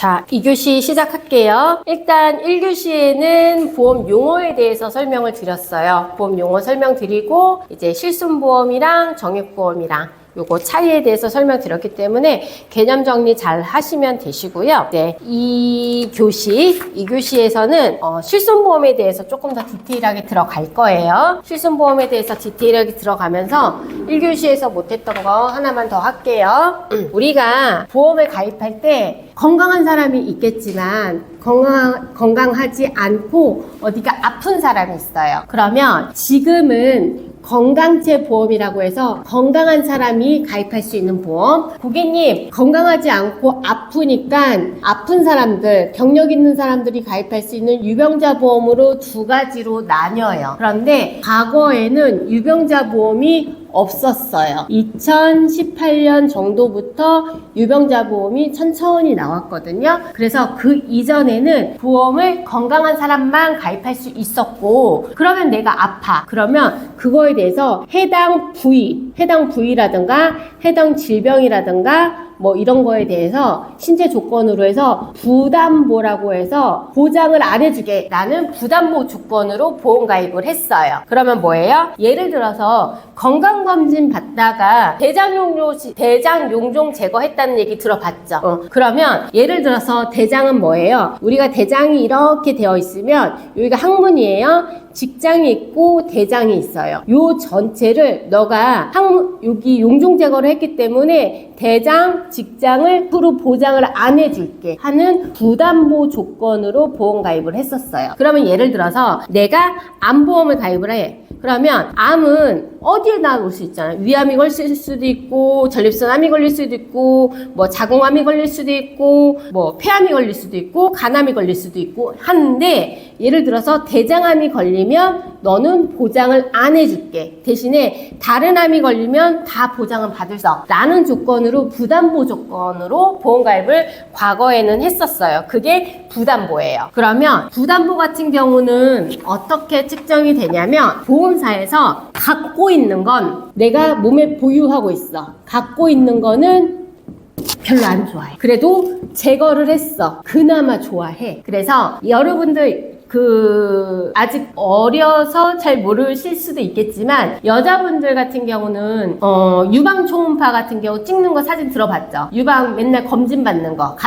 자, 2교시 시작할게요. 일단 1교시에는 보험 용어에 대해서 설명을 드렸어요. 보험 용어 설명드리고 이제 실손보험이랑 정액보험이랑 요거 차이에 대해서 설명드렸기 때문에 개념 정리 잘 하시면 되시고요. 네, 2교시에서는 실손보험에 대해서 조금 더 디테일하게 들어갈 거예요. 실손보험에 대해서 디테일하게 들어가면서 1교시에서 못했던 거 하나만 더 할게요. 우리가 보험을 가입할 때 건강한 사람이 있겠지만 건강하지 않고 어디가 아픈 사람이 있어요. 그러면 지금은 건강체 보험이라고 해서 건강한 사람이 가입할 수 있는 보험. 고객님, 건강하지 않고 아프니까 아픈 사람들, 경력 있는 사람들이 가입할 수 있는 유병자 보험으로 두 가지로 나뉘어요. 그런데 과거에는 유병자 보험이 없었어요. 2018년 정도부터 유병자 보험이 천천히 나왔거든요. 그래서 그 이전에는 보험을 건강한 사람만 가입할 수 있었고, 그러면 내가 아파. 그러면 그거에 대해서 해당 부위라든가 해당 질병이라든가 뭐 이런 거에 대해서 신체 조건으로 해서 부담보라고 해서 보장을 안 해주게 라는 부담보 조건으로 보험 가입을 했어요. 그러면 뭐예요? 예를 들어서 건강검진 받다가 대장용종 제거했다는 얘기 들어봤죠? 그러면 예를 들어서 대장은 뭐예요? 우리가 대장이 이렇게 되어 있으면 여기가 항문이에요. 직장이 있고 대장이 있어요. 요 전체를 너가 여기 용종 제거를 했기 때문에 대장, 직장을 프로 보장을 안 해줄게 하는 부담보 조건으로 보험 가입을 했었어요. 그러면 예를 들어서 내가 암보험을 가입을 해. 그러면 암은 어디에나 올 수 있잖아요. 위암이 걸릴 수도 있고 전립선암이 걸릴 수도 있고 뭐 자궁암이 걸릴 수도 있고 뭐 폐암이 걸릴 수도 있고 간암이 걸릴 수도 있고 하는데 예를 들어서 대장암이 걸리면 너는 보장을 안 해줄게. 대신에 다른 암이 걸리면 다 보장은 받을 수 없어 라는 조건으로 부담보 조건으로 보험 가입을 과거에는 했었어요. 그게 부담보예요. 그러면 부담보 같은 경우는 어떻게 측정이 되냐면 보험사에서 갖고 있는 건 내가 몸에 보유하고 있어. 갖고 있는 거는 별로 안 좋아해. 그래도 제거를 했어. 그나마 좋아해. 그래서 여러분들 아직 어려서 잘 모르실 수도 있겠지만 여자분들 같은 경우는 유방 초음파 같은 경우 찍는 거 사진 들어봤죠? 유방 맨날 검진 받는 거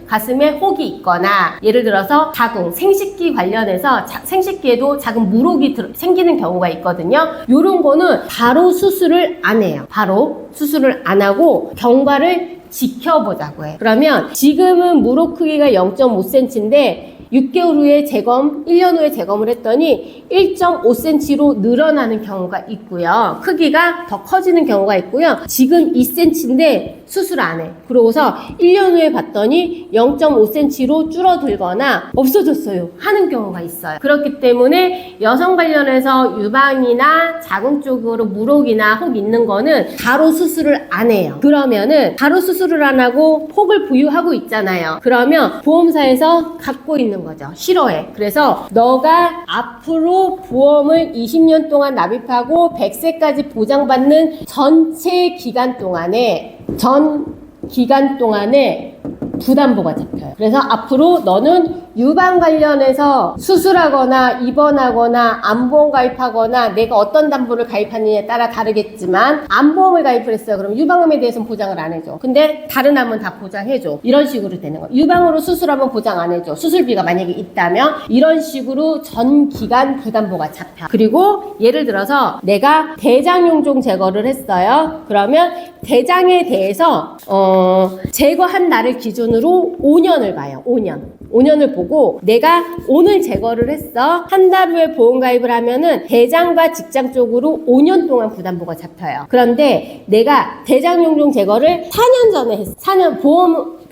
가슴에 혹이 있거나 예를 들어서 자궁 생식기 관련해서 생식기에도 작은 물혹이 생기는 경우가 있거든요. 요런 거는 바로 수술을 안 해요. 바로 수술을 안 하고 경과를 지켜보자고 해요. 그러면 지금은 물혹 크기가 0.5cm인데 6개월 후에 1년 후에 재검을 했더니 1.5cm로 늘어나는 경우가 있고요. 크기가 더 커지는 경우가 있고요. 지금 2cm인데 수술 안 해. 그러고서 1년 후에 봤더니 0.5cm로 줄어들거나 없어졌어요 하는 경우가 있어요. 그렇기 때문에 여성 관련해서 유방이나 자궁 쪽으로 물혹이나 혹 있는 거는 바로 수술을 안 해요. 그러면은 바로 수술을 안 하고 혹을 부유하고 있잖아요. 그러면 보험사에서 갖고 있는 거죠. 싫어해. 그래서 너가 앞으로 보험을 20년 동안 납입하고 100세까지 보장받는 전체 기간 동안에 부담보가 잡혀요. 그래서 앞으로 너는 유방 관련해서 수술하거나 입원하거나 암보험 가입하거나 내가 어떤 담보를 가입하느냐에 따라 다르겠지만 암보험을 가입을 했어요. 그럼 유방암에 대해서는 보장을 안 해줘. 근데 다른 암은 다 보장해줘. 이런 식으로 되는 거예요. 유방으로 수술하면 보장 안 해줘. 수술비가 만약에 있다면 이런 식으로 전 기간 부담보가 잡혀. 그리고 예를 들어서 내가 대장용종 제거를 했어요. 그러면 대장에 대해서 제거한 날을 기준으로 5년을 봐요. 5년을 보고 내가 오늘 제거를 했어. 한 달 후에 보험 가입을 하면은 대장과 직장 쪽으로 5년 동안 부담보가 잡혀요. 그런데 내가 대장용종 제거를 4년 전에 했어. 4년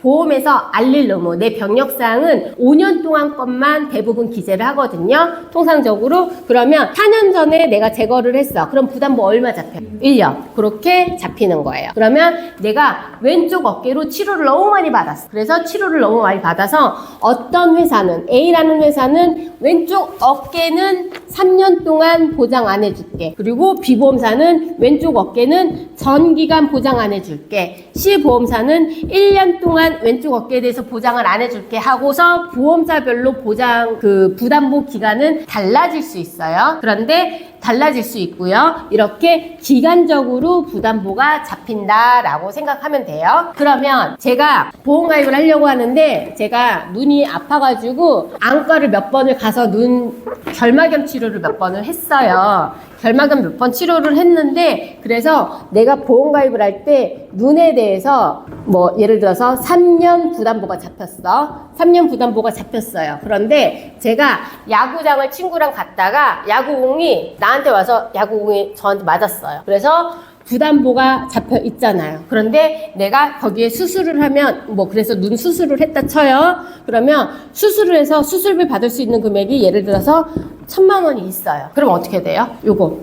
보험에서 알릴 의무, 내 병력사항은 5년 동안 것만 대부분 기재를 하거든요. 통상적으로. 그러면 4년 전에 내가 제거를 했어. 그럼 부담보 얼마 잡혀? 1년. 그렇게 잡히는 거예요. 그러면 내가 왼쪽 어깨로 치료를 너무 많이 받았어. 그래서 치료를 너무 많이 받아서 어떤 회사는, A라는 회사는 왼쪽 어깨는 3년 동안 보장 안 해줄게. 그리고 B보험사는 왼쪽 어깨는 전 기간 보장 안 해줄게. C보험사는 1년 동안 하지만 왼쪽 어깨에 대해서 보장을 안 해줄게 하고서 보험사별로 보장 부담보 기간은 달라질 수 있어요. 그런데 달라질 수 있고요. 이렇게 기간적으로 부담보가 잡힌다라고 생각하면 돼요. 그러면 제가 보험가입을 하려고 하는데 제가 눈이 아파가지고 안과를 몇 번을 가서 눈 결막염 치료를 몇 번을 했어요. 결막염 몇 번 치료를 했는데 그래서 내가 보험가입을 할 때 눈에 대해서 뭐 예를 들어서 3년 부담보가 잡혔어. 3년 부담보가 잡혔어요. 그런데 제가 야구장을 친구랑 갔다가 야구공이 나한테 와서 야구공이 저한테 맞았어요. 그래서 부담보가 잡혀 있잖아요. 그런데 내가 거기에 수술을 하면 뭐 그래서 눈 수술을 했다 쳐요. 그러면 수술을 해서 수술비 받을 수 있는 금액이 예를 들어서 1,000만 원이 있어요. 그럼 어떻게 돼요? 요거.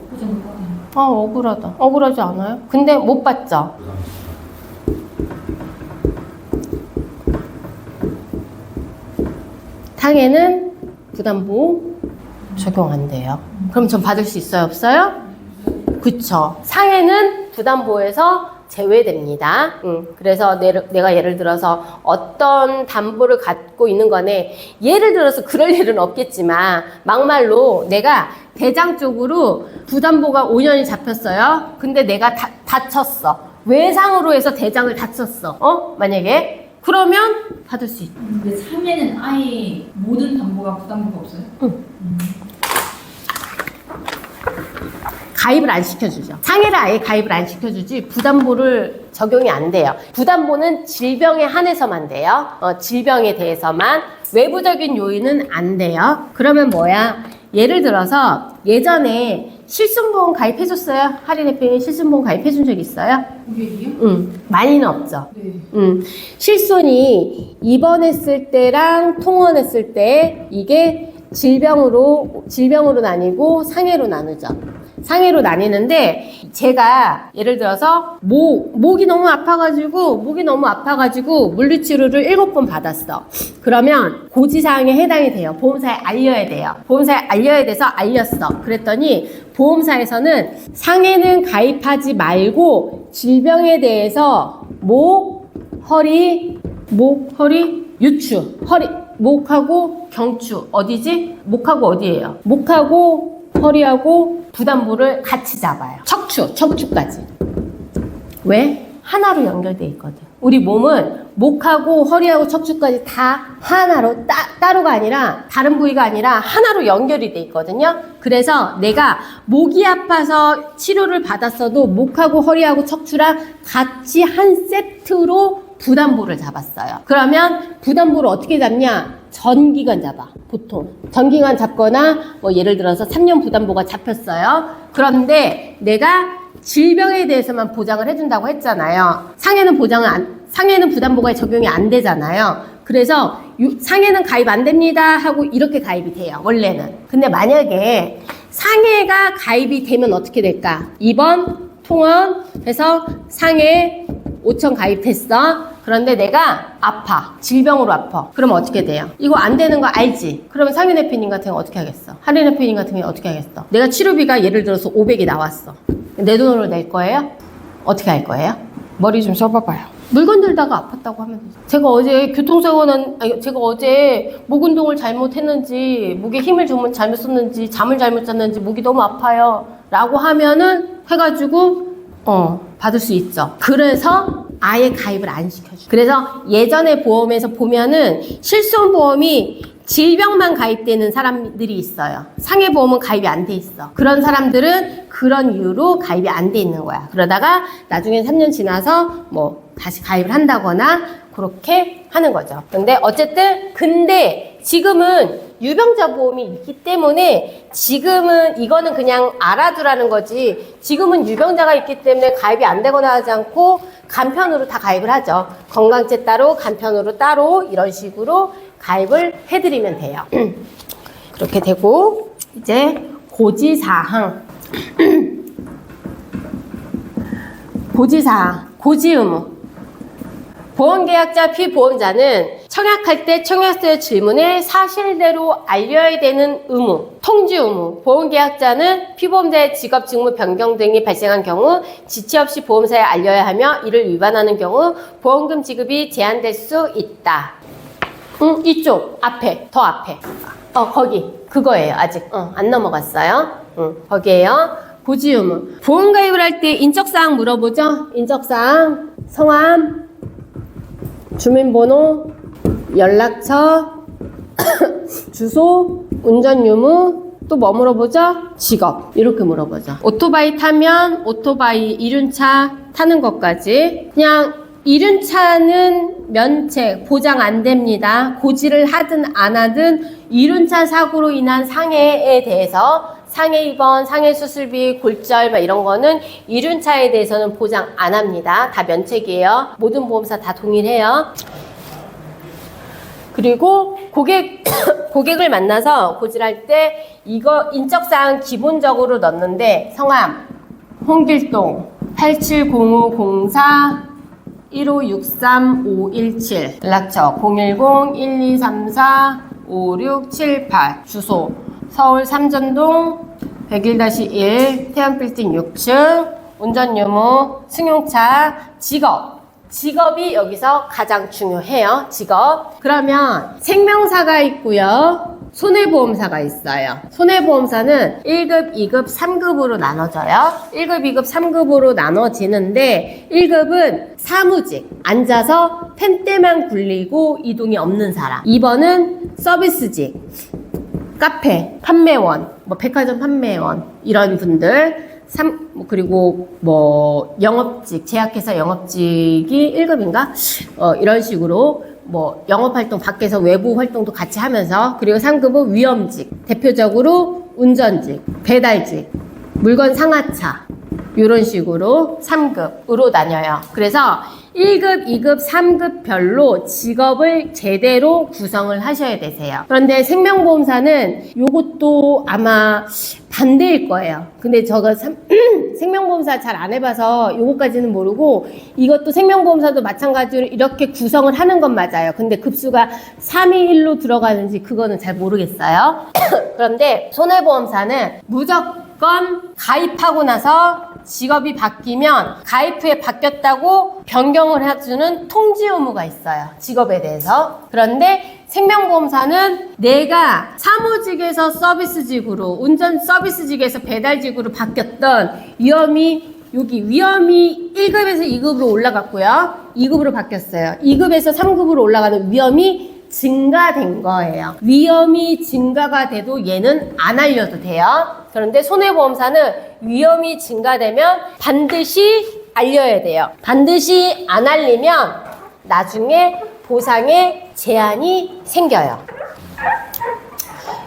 아, 억울하다. 억울하지 않아요? 근데 못 받죠? 상해는 부담보 적용 안 돼요. 그럼 전 받을 수 있어요? 없어요? 그쵸. 상해는 부담보에서 제외됩니다. 그래서 내가 예를 들어서 어떤 담보를 갖고 있는 거네. 예를 들어서 그럴 일은 없겠지만 막말로 내가 대장 쪽으로 부담보가 5년이 잡혔어요. 근데 내가 다쳤어. 외상으로 해서 대장을 다쳤어. 만약에 그러면 받을 수 있어. 근데 상해는 아예 모든 담보가 부담보가 없어요? 응. 가입을 안 시켜주죠. 상해를 아예 가입을 안 시켜주지 부담보를 적용이 안 돼요. 부담보는 질병에 한해서만 돼요. 질병에 대해서만. 외부적인 요인은 안 돼요. 그러면 뭐야? 예를 들어서 예전에 실손보험 가입해줬어요? 할인해피 실손보험 가입해준 적 있어요? 우리요? 많이는 없죠. 네. 실손이 입원했을 때랑 통원했을 때 이게 질병으로 나뉘고 상해로 나누죠. 상해로 나뉘는데 제가 예를 들어서 목이 너무 아파가지고 물리치료를 7번 받았어. 그러면 고지사항에 해당이 돼요. 보험사에 알려야 돼요. 보험사에 알려야 돼서 알렸어. 그랬더니 보험사에서는 상해는 가입하지 말고 질병에 대해서 목, 허리, 유추, 목하고 경추 어디지? 목하고 어디예요? 목하고 허리하고 부담보를 같이 잡아요. 척추까지. 왜? 하나로 연결돼 있거든. 우리 몸은 목하고 허리하고 척추까지 다 하나로 따로가 아니라 다른 부위가 아니라 하나로 연결이 돼 있거든요. 그래서 내가 목이 아파서 치료를 받았어도 목하고 허리하고 척추랑 같이 한 세트로 부담보를 잡았어요. 그러면 부담보를 어떻게 잡냐? 전기간 잡아. 보통 전기간 잡거나 뭐 예를 들어서 3년 부담보가 잡혔어요. 그런데 내가 질병에 대해서만 보장을 해준다고 했잖아요. 상해는 부담보가 적용이 안 되잖아요. 그래서 상해는 가입 안 됩니다 하고 이렇게 가입이 돼요. 원래는. 근데 만약에 상해가 가입이 되면 어떻게 될까? 2번 통원 해서 상해 5천 가입했어. 그런데 내가 아파. 질병으로 아파. 그러면 어떻게 돼요? 이거 안 되는 거 알지? 그러면 상인회피님 같은 경우 어떻게 하겠어? 할인회피님 같은 경우 어떻게 하겠어? 내가 치료비가 예를 들어서 500이 나왔어. 내 돈으로 낼 거예요? 어떻게 할 거예요? 머리 좀 써봐봐요. 물건 들다가 아팠다고 하면 되죠. 제가 어제 목 운동을 잘못했는지, 목에 힘을 좀 잘못 썼는지, 잠을 잘못 잤는지, 목이 너무 아파요. 라고 하면은 해가지고 받을 수 있죠. 그래서 아예 가입을 안 시켜줘. 그래서 예전에 보험에서 보면은 실손보험이 질병만 가입되는 사람들이 있어요. 상해보험은 가입이 안 돼 있어. 그런 사람들은 그런 이유로 가입이 안 돼 있는 거야. 그러다가 나중에 3년 지나서 뭐 다시 가입을 한다거나 그렇게 하는 거죠. 근데 지금은 유병자 보험이 있기 때문에 지금은 이거는 그냥 알아두라는 거지, 지금은 유병자가 있기 때문에 가입이 안 되거나 하지 않고 간편으로 다 가입을 하죠. 건강죄 따로, 간편으로 따로 이런 식으로 가입을 해드리면 돼요. 그렇게 되고 이제 고지사항 고지의무. 보험계약자 피보험자는 청약할 때 청약서의 질문에 사실대로 알려야 되는 의무, 통지 의무. 보험계약자는 피보험자의 직업, 직무 변경 등이 발생한 경우 지체 없이 보험사에 알려야 하며 이를 위반하는 경우 보험금 지급이 제한될 수 있다. 이쪽 앞에, 더 앞에. 거기 그거예요. 아직 안 넘어갔어요. 거기에요. 고지 의무. 보험 가입을 할 때 인적사항 물어보죠. 인적사항, 성함, 주민번호, 연락처, 주소, 운전 유무, 또 뭐 물어보죠? 직업. 이렇게 물어보죠. 오토바이 타면 오토바이 이륜차 타는 것까지. 그냥 이륜차는 면책, 보장 안 됩니다. 고지를 하든 안 하든 이륜차 사고로 인한 상해에 대해서 상해 입원, 상해 수술비, 골절 막 이런 거는 이륜차에 대해서는 보장 안 합니다. 다 면책이에요. 모든 보험사 다 동일해요. 그리고 고객을 만나서 고지할 때 이거 인적사항 기본적으로 넣는데 성함, 홍길동 870504 1563517 연락처 010-1234-5678 주소 서울 삼전동 101-1 태안빌딩 6층 운전 유무 승용차 직업이 여기서 가장 중요해요. 직업. 그러면 생명사가 있고요. 손해보험사가 있어요. 손해보험사는 1급, 2급, 3급으로 나눠져요. 1급, 2급, 3급으로 나눠지는데 1급은 사무직, 앉아서 펜대만 굴리고 이동이 없는 사람. 2번은 서비스직, 카페, 판매원, 백화점 판매원 이런 분들. 그리고 영업직, 제약회사 영업직이 1급인가? 이런 식으로 영업활동 밖에서 외부 활동도 같이 하면서. 그리고 3급은 위험직, 대표적으로 운전직, 배달직, 물건 상하차 이런 식으로 3급으로 나뉘어요. 그래서 1급, 2급, 3급 별로 직업을 제대로 구성을 하셔야 되세요. 그런데 생명보험사는 요것도 아마 반대일 거예요. 근데 저거 생명보험사 잘 안 해봐서 요거까지는 모르고, 이것도 생명보험사도 마찬가지로 이렇게 구성을 하는 건 맞아요. 근데 급수가 3이1로 들어가는지 그거는 잘 모르겠어요. 그런데 손해보험사는 무조건 가입하고 나서 직업이 바뀌면 가입 후에 바뀌었다고 변경을 해주는 통지 의무가 있어요. 직업에 대해서. 그런데 생명보험사는 내가 사무직에서 서비스직으로, 운전 서비스직에서 배달직으로 바뀌었던 위험이 1급에서 2급으로 올라갔고요. 2급으로 바뀌었어요. 2급에서 3급으로 올라가는 위험이 증가된 거예요. 위험이 증가가 돼도 얘는 안 알려도 돼요. 그런데 손해보험사는 위험이 증가되면 반드시 알려야 돼요. 반드시 안 알리면 나중에 보상에 제한이 생겨요.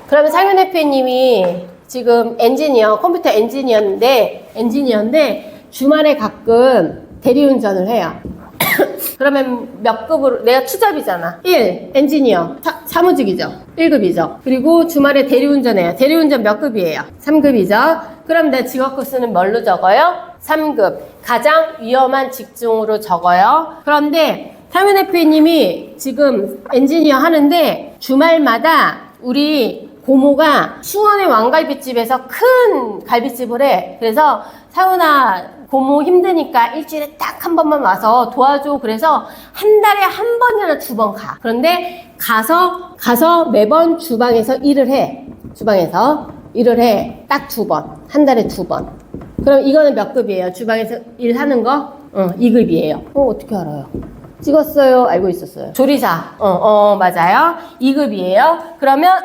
그러면 상윤 대표님이 지금 컴퓨터 엔지니어인데 주말에 가끔 대리운전을 해요. 그러면 몇 급으로, 내가 투잡이잖아. 1, 엔지니어, 사무직이죠. 1급이죠. 그리고 주말에 대리운전해요. 대리운전 몇 급이에요? 3급이죠. 그럼 내 직업급 수는 뭘로 적어요? 3급. 가장 위험한 직종으로 적어요. 그런데 상윤 대표님이 지금 엔지니어 하는데 주말마다 우리 고모가 수원의 왕갈비집에서 큰 갈비집을 해. 그래서 상윤아, 고모 힘드니까 일주일에 딱 한 번만 와서 도와줘. 그래서 한 달에 한 번이나 2번 가. 그런데 가서 매번 주방에서 일을 해. 주방에서 일을 해. 딱 2번. 한 달에 2번. 그럼 이거는 몇 급이에요? 주방에서 일하는 거? 2급이에요. 어떻게 알아요? 찍었어요? 알고 있었어요? 조리사. 맞아요. 2급이에요. 그러면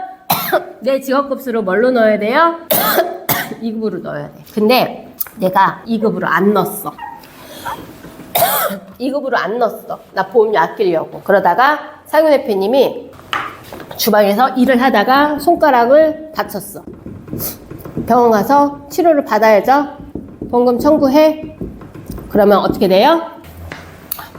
내 직업급수로 뭘로 넣어야 돼요? 2급으로 넣어야 돼. 근데 내가 2급으로 안 넣었어. 2급으로 안 넣었어. 나 보험료 아끼려고. 그러다가 상윤 대표님이 주방에서 일을 하다가 손가락을 다쳤어. 병원 가서 치료를 받아야죠. 보험금 청구해. 그러면 어떻게 돼요?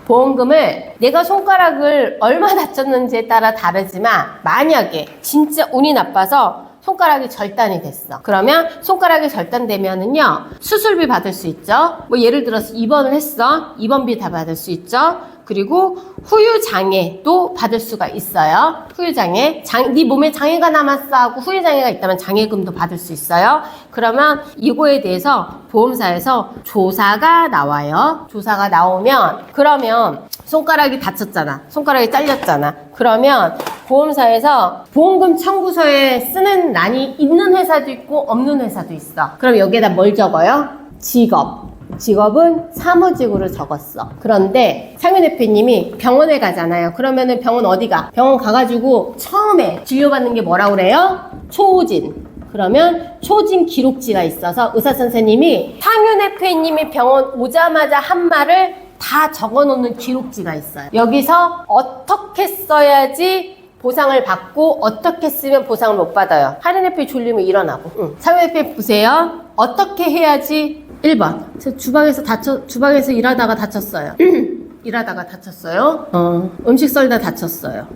보험금을 내가 손가락을 얼마 다쳤는지에 따라 다르지만 만약에 진짜 운이 나빠서 손가락이 절단이 됐어. 그러면 손가락이 절단되면은요, 수술비 받을 수 있죠. 예를 들어서 입원을 했어. 입원비 다 받을 수 있죠. 그리고 후유장애도 받을 수가 있어요. 후유장애. 네 몸에 장애가 남았어 하고 후유장애가 있다면 장애금도 받을 수 있어요. 그러면 이거에 대해서 보험사에서 조사가 나와요. 조사가 나오면 그러면 손가락이 다쳤잖아. 손가락이 잘렸잖아. 그러면 보험사에서 보험금 청구서에 쓰는 란이 있는 회사도 있고 없는 회사도 있어. 그럼 여기에다 뭘 적어요? 직업. 직업은 사무직으로 적었어. 그런데 상윤 대표님이 병원에 가잖아요. 그러면은 병원 어디가? 병원 가가지고 처음에 진료받는 게 뭐라고 그래요? 초진. 그러면 초진 기록지가 있어서 의사 선생님이 상윤 대표님이 병원 오자마자 한 말을 다 적어놓는 기록지가 있어요. 여기서 어떻게 써야지 보상을 받고 어떻게 쓰면 보상을 못 받아요. 하린 대표 졸리면 일어나고. 상윤 대표 보세요. 어떻게 해야지 1번. 저 주방에서 일하다가 다쳤어요. 일하다가 다쳤어요. 음식 썰다 다쳤어요.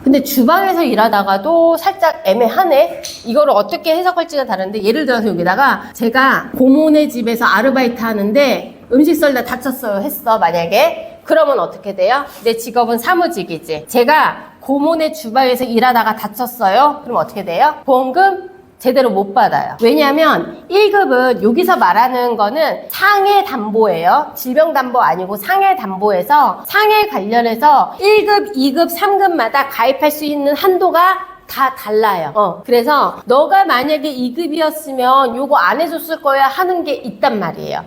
근데 주방에서 일하다가도 살짝 애매하네? 이거를 어떻게 해석할지가 다른데, 예를 들어서 여기다가 제가 고모네 집에서 아르바이트 하는데 음식 썰다 다쳤어요 했어, 만약에. 그러면 어떻게 돼요? 내 직업은 사무직이지. 제가 고모네 주방에서 일하다가 다쳤어요? 그럼 어떻게 돼요? 보험금 제대로 못 받아요. 왜냐하면 1급은 여기서 말하는 거는 상해 담보예요. 질병 담보 아니고 상해 담보에서 상해 관련해서 1급, 2급, 3급마다 가입할 수 있는 한도가 다 달라요. 그래서 너가 만약에 2급이었으면 요거 안 해줬을 거야 하는 게 있단 말이에요.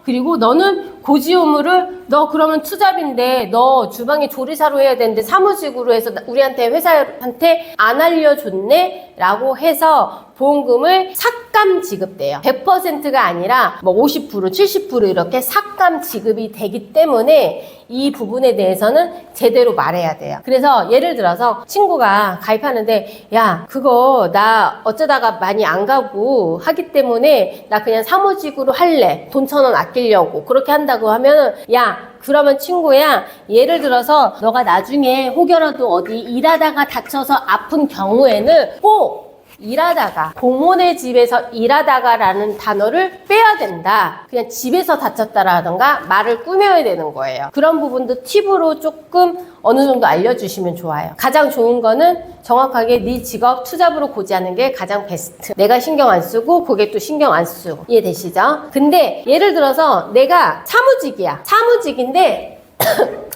그리고 너는 고지의무를 너 그러면 투잡인데 너 주방에 조리사로 해야 되는데 사무직으로 해서 우리한테 회사한테 안 알려줬네? 라고 해서 보험금을 삭감 지급돼요. 100%가 아니라 뭐 50%, 70% 이렇게 삭감 지급이 되기 때문에 이 부분에 대해서는 제대로 말해야 돼요. 그래서 예를 들어서 친구가 가입하는데 야 그거 나 어쩌다가 많이 안 가고 하기 때문에 나 그냥 사무직으로 할래. 돈 1,000원 아끼려고. 그렇게 한다고 하면은 야 그러면 친구야 예를 들어서 너가 나중에 혹여라도 어디 일하다가 다쳐서 아픈 경우에는 꼭 일하다가 고모네 집에서 일하다가 라는 단어를 빼야 된다. 그냥 집에서 다쳤다라던가 말을 꾸며야 되는 거예요. 그런 부분도 팁으로 조금 어느 정도 알려주시면 좋아요. 가장 좋은 거는 정확하게 네 직업 투잡으로 고지하는 게 가장 베스트. 내가 신경 안 쓰고 고객도 신경 안 쓰고. 이해되시죠? 근데 예를 들어서 내가 사무직이야.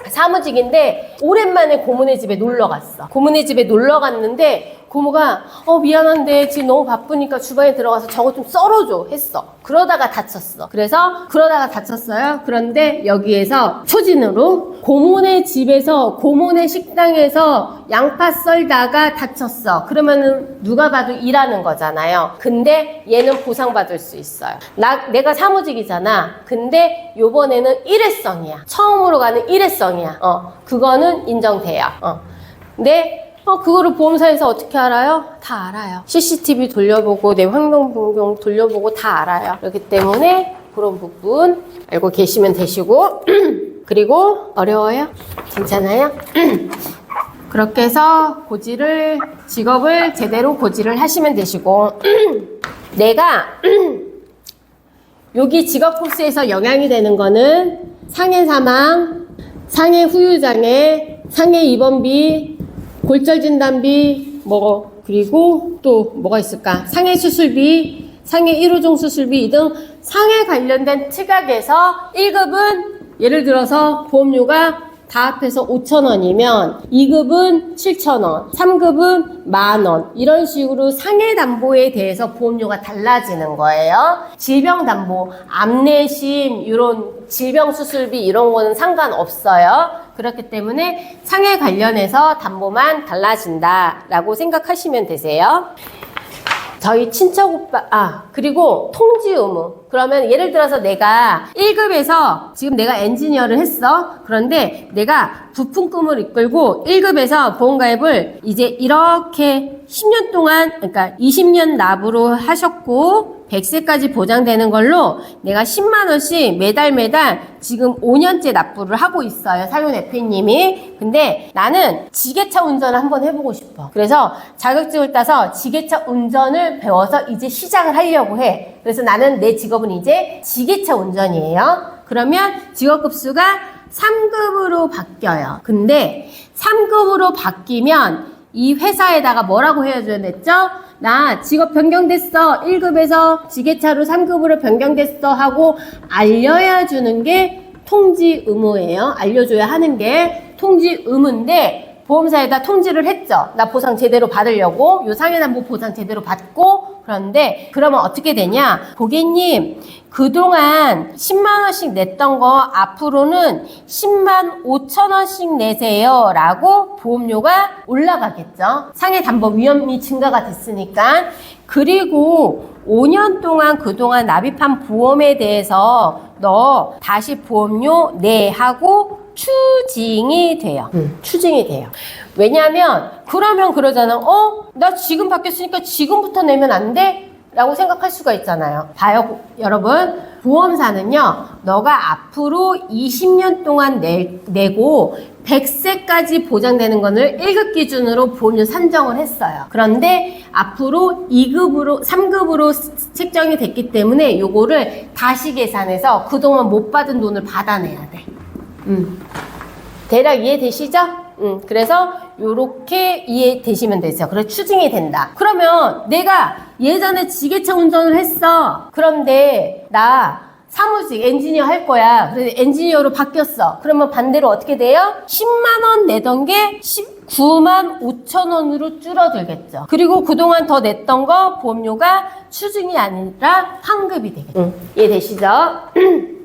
사무직인데 오랜만에 고모네 집에 놀러 갔어. 고모네 집에 놀러 갔는데 고모가 미안한데 지금 너무 바쁘니까 주방에 들어가서 저거 좀 썰어줘 했어. 그러다가 다쳤어. 그러다가 다쳤어요. 그런데 여기에서 초진으로 고모네 집에서 고모네 식당에서 양파 썰다가 다쳤어. 그러면은 누가 봐도 일하는 거잖아요. 근데 얘는 보상받을 수 있어요. 내가 사무직이잖아. 근데 요번에는 일회성이야. 처음으로 가는 일회성이야. 그거는 인정돼요. 근데 그거를 보험사에서 어떻게 알아요? 다 알아요. CCTV 돌려보고 내 환경 변경 돌려보고 다 알아요. 그렇기 때문에 그런 부분 알고 계시면 되시고 그리고 어려워요? 괜찮아요? 그렇게 해서 직업을 제대로 고지를 하시면 되시고 내가 여기 직업 코스에서 영향이 되는 거는 상해 사망, 상해 후유장애, 상해 입원비, 골절 진단비, 그리고 또 뭐가 있을까? 상해 수술비, 상해 1호종 수술비 등 상해 관련된 특약에서 1급은 예를 들어서 보험료가 다 합해서 5,000원이면 2급은 7,000원, 3급은 10,000원 이런 식으로 상해 담보에 대해서 보험료가 달라지는 거예요. 질병 담보, 암내심 이런 질병 수술비 이런 거는 상관없어요. 그렇기 때문에 상해 관련해서 담보만 달라진다라고 생각하시면 되세요. 저희 친척 오빠, 그리고 통지 의무. 그러면 예를 들어서 내가 1급에서 지금 내가 엔지니어를 했어. 그런데 내가 부품금을 이끌고 1급에서 보험가입을 이제 이렇게 10년 동안, 그러니까 20년 납으로 하셨고 100세까지 보장되는 걸로 내가 10만 원씩 매달 지금 5년째 납부를 하고 있어요. 살론 FA님이. 근데 나는 지게차 운전을 한번 해보고 싶어. 그래서 자격증을 따서 지게차 운전을 배워서 이제 시작을 하려고 해. 그래서 나는 내 직업은 이제 지게차 운전이에요. 그러면 직업급수가 3급으로 바뀌어요. 근데 3급으로 바뀌면 이 회사에다가 뭐라고 해줘야 됐죠? 나 직업 변경됐어. 1급에서 지게차로 3급으로 변경됐어 하고 알려야 주는 게 통지 의무예요. 알려줘야 하는 게 통지 의무인데 보험사에다 통지를 했죠. 나 보상 제대로 받으려고. 요 상해담보 보상 제대로 받고. 그런데 그러면 어떻게 되냐? 고객님 그동안 10만 원씩 냈던 거 앞으로는 10만 5천 원씩 내세요 라고 보험료가 올라가겠죠. 상해담보 위험이 증가가 됐으니까. 그리고 5년 동안 그동안 납입한 보험에 대해서 너 다시 보험료 내 하고 추징이 돼요. 추징이 돼요. 왜냐하면 그러면 그러잖아. 나 지금 바뀌었으니까 지금부터 내면 안 돼? 라고 생각할 수가 있잖아요. 봐요, 여러분. 보험사는요, 너가 앞으로 20년 동안 내고 100세까지 보장되는 거를 1급 기준으로 보험료 산정을 했어요. 그런데 앞으로 2급으로, 3급으로 책정이 됐기 때문에 요거를 다시 계산해서 그동안 못 받은 돈을 받아내야 돼. 대략 이해되시죠? 그래서 요렇게 이해되시면 되죠. 그래서 추징이 된다. 그러면 내가 예전에 지게차 운전을 했어. 그런데 나 사무직 엔지니어 할 거야. 그래서 엔지니어로 바뀌었어. 그러면 반대로 어떻게 돼요? 10만 원 내던 게 19만 5천 원으로 줄어들겠죠. 그리고 그동안 더 냈던 거 보험료가 추징이 아니라 환급이 되겠죠. 이해되시죠?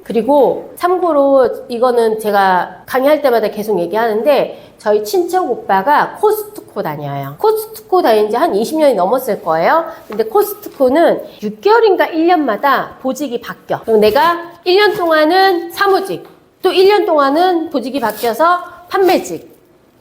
그리고 참고로 이거는 제가 강의할 때마다 계속 얘기하는데 저희 친척 오빠가 코스트코 다녀요. 코스트코 다닌 지 한 20년이 넘었을 거예요. 근데 코스트코는 6개월인가 1년마다 보직이 바뀌어. 그럼 내가 1년 동안은 사무직, 또 1년 동안은 보직이 바뀌어서 판매직,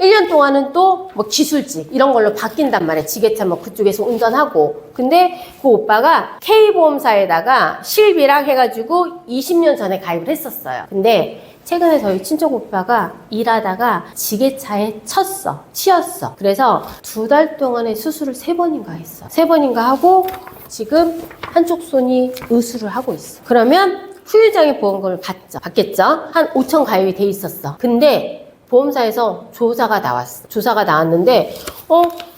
1년 동안은 또 뭐 기술직 이런 걸로 바뀐단 말이에요. 지게차 뭐 그쪽에서 운전하고. 근데 그 오빠가 K보험사에다가 실비랑 해가지고 20년 전에 가입을 했었어요. 근데 최근에 저희 친척 오빠가 일하다가 지게차에 치였어. 그래서 2달 동안에 수술을 3번인가 했어. 3번인가 하고 지금 한쪽 손이 의수를 하고 있어. 그러면 후유장애 보험금을 받겠죠? 한 5천 가입이 돼 있었어. 근데 보험사에서 조사가 나왔어. 조사가 나왔는데,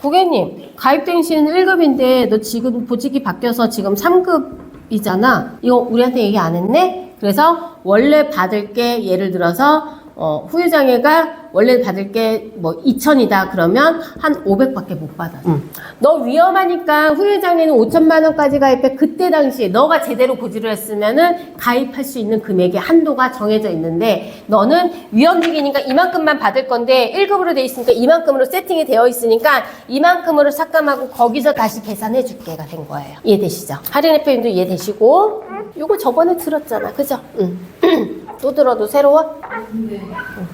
고객님, 가입 당시에는 1급인데, 너 지금 보직이 바뀌어서 지금 3급이잖아? 이거 우리한테 얘기 안 했네? 그래서 원래 받을 게, 예를 들어서, 후유장애가 원래 받을 게 뭐 2천이다 그러면 한 500밖에 못 받아. 너 위험하니까 후유장애는 5천만 원까지 가입해. 그때 당시에 너가 제대로 고지를 했으면은 가입할 수 있는 금액의 한도가 정해져 있는데 너는 위험직이니까 이만큼만 받을 건데 1급으로 돼 있으니까 이만큼으로 세팅이 되어 있으니까 이만큼으로 삭감하고 거기서 다시 계산해 줄게가 된 거예요. 이해되시죠? 할인 FM도 이해되시고 요거 저번에 들었잖아. 그죠? 또 들어도 새로워? 근데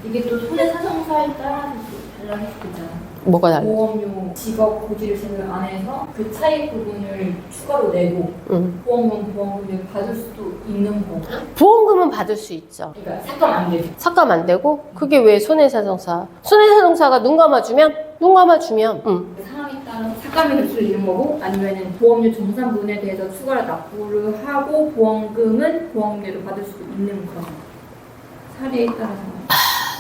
이게 또 손해사정사에 따라서 달라질 수 있잖아. 뭐가 달라? 보험료 직업 고지를 제대로 안 해서 그 차이 부분을 추가로 내고 보험금을 받을 수도 있는 거고. 보험금은 받을 수 있죠. 그러니까 삭감 안 되고. 삭감 안 되고? 그게 왜 손해사정사? 손해사정사가 눈 감아주면? 눈 감아주면 그 상황에 따라 삭감이 될 수 있는 거고 아니면은 보험료 정산분에 대해서 추가로 납부를 하고 보험금은 보험료를 받을 수도 있는 거죠. 사례에 따라서.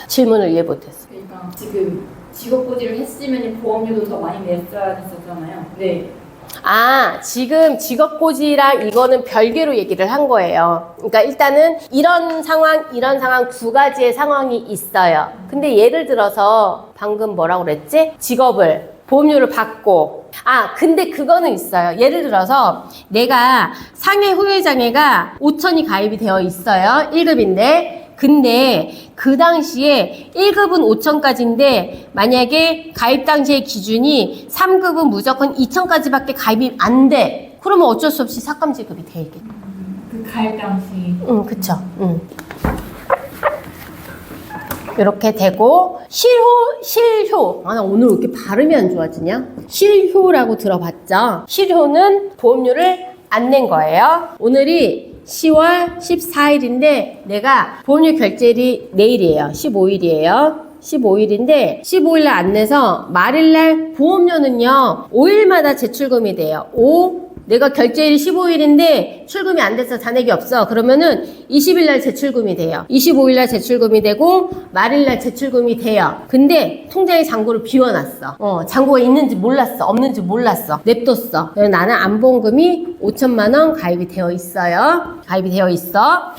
질문을 이해 못했어. 그러니까 지금 직업고지를 했으면 보험료도 더 많이 냈어야 됐었잖아요. 네. 지금 직업고지랑 이거는 별개로 얘기를 한 거예요. 그러니까 일단은 이런 상황 두 가지의 상황이 있어요. 근데 예를 들어서 방금 뭐라고 그랬지? 직업을 보험료를 받고 근데 그거는 있어요. 예를 들어서 내가 상해 후유장애가 5천이 가입이 되어 있어요. 1급인데 근데 그 당시에 1급은 5천까지인데 만약에 가입 당시의 기준이 3급은 무조건 2천까지밖에 가입이 안 돼. 그러면 어쩔 수 없이 삭감 지급이 되겠죠. 그 가입 당시. 그쵸. 이렇게 되고 실효. 아, 나 오늘 왜 이렇게 발음이 안 좋아지냐? 실효라고 들어봤죠? 실효는 보험료를 안 낸 거예요. 오늘이 10월 14일인데 내가 보험료 결제일이 내일이에요. 15일이에요. 15일인데 15일날 안 내서 말일날 보험료는요 5일마다 재출금이 돼요. 내가 결제일이 15일인데 출금이 안 돼서 잔액이 없어. 그러면은 20일날 재출금이 돼요. 25일날 재출금이 되고 말일날 재출금이 돼요. 근데 통장에 잔고를 비워놨어. 잔고가 있는지 몰랐어. 없는지 몰랐어. 냅뒀어. 그래서 나는 안보험금이 5천만 원 가입이 되어 있어요. 가입이 되어 있어.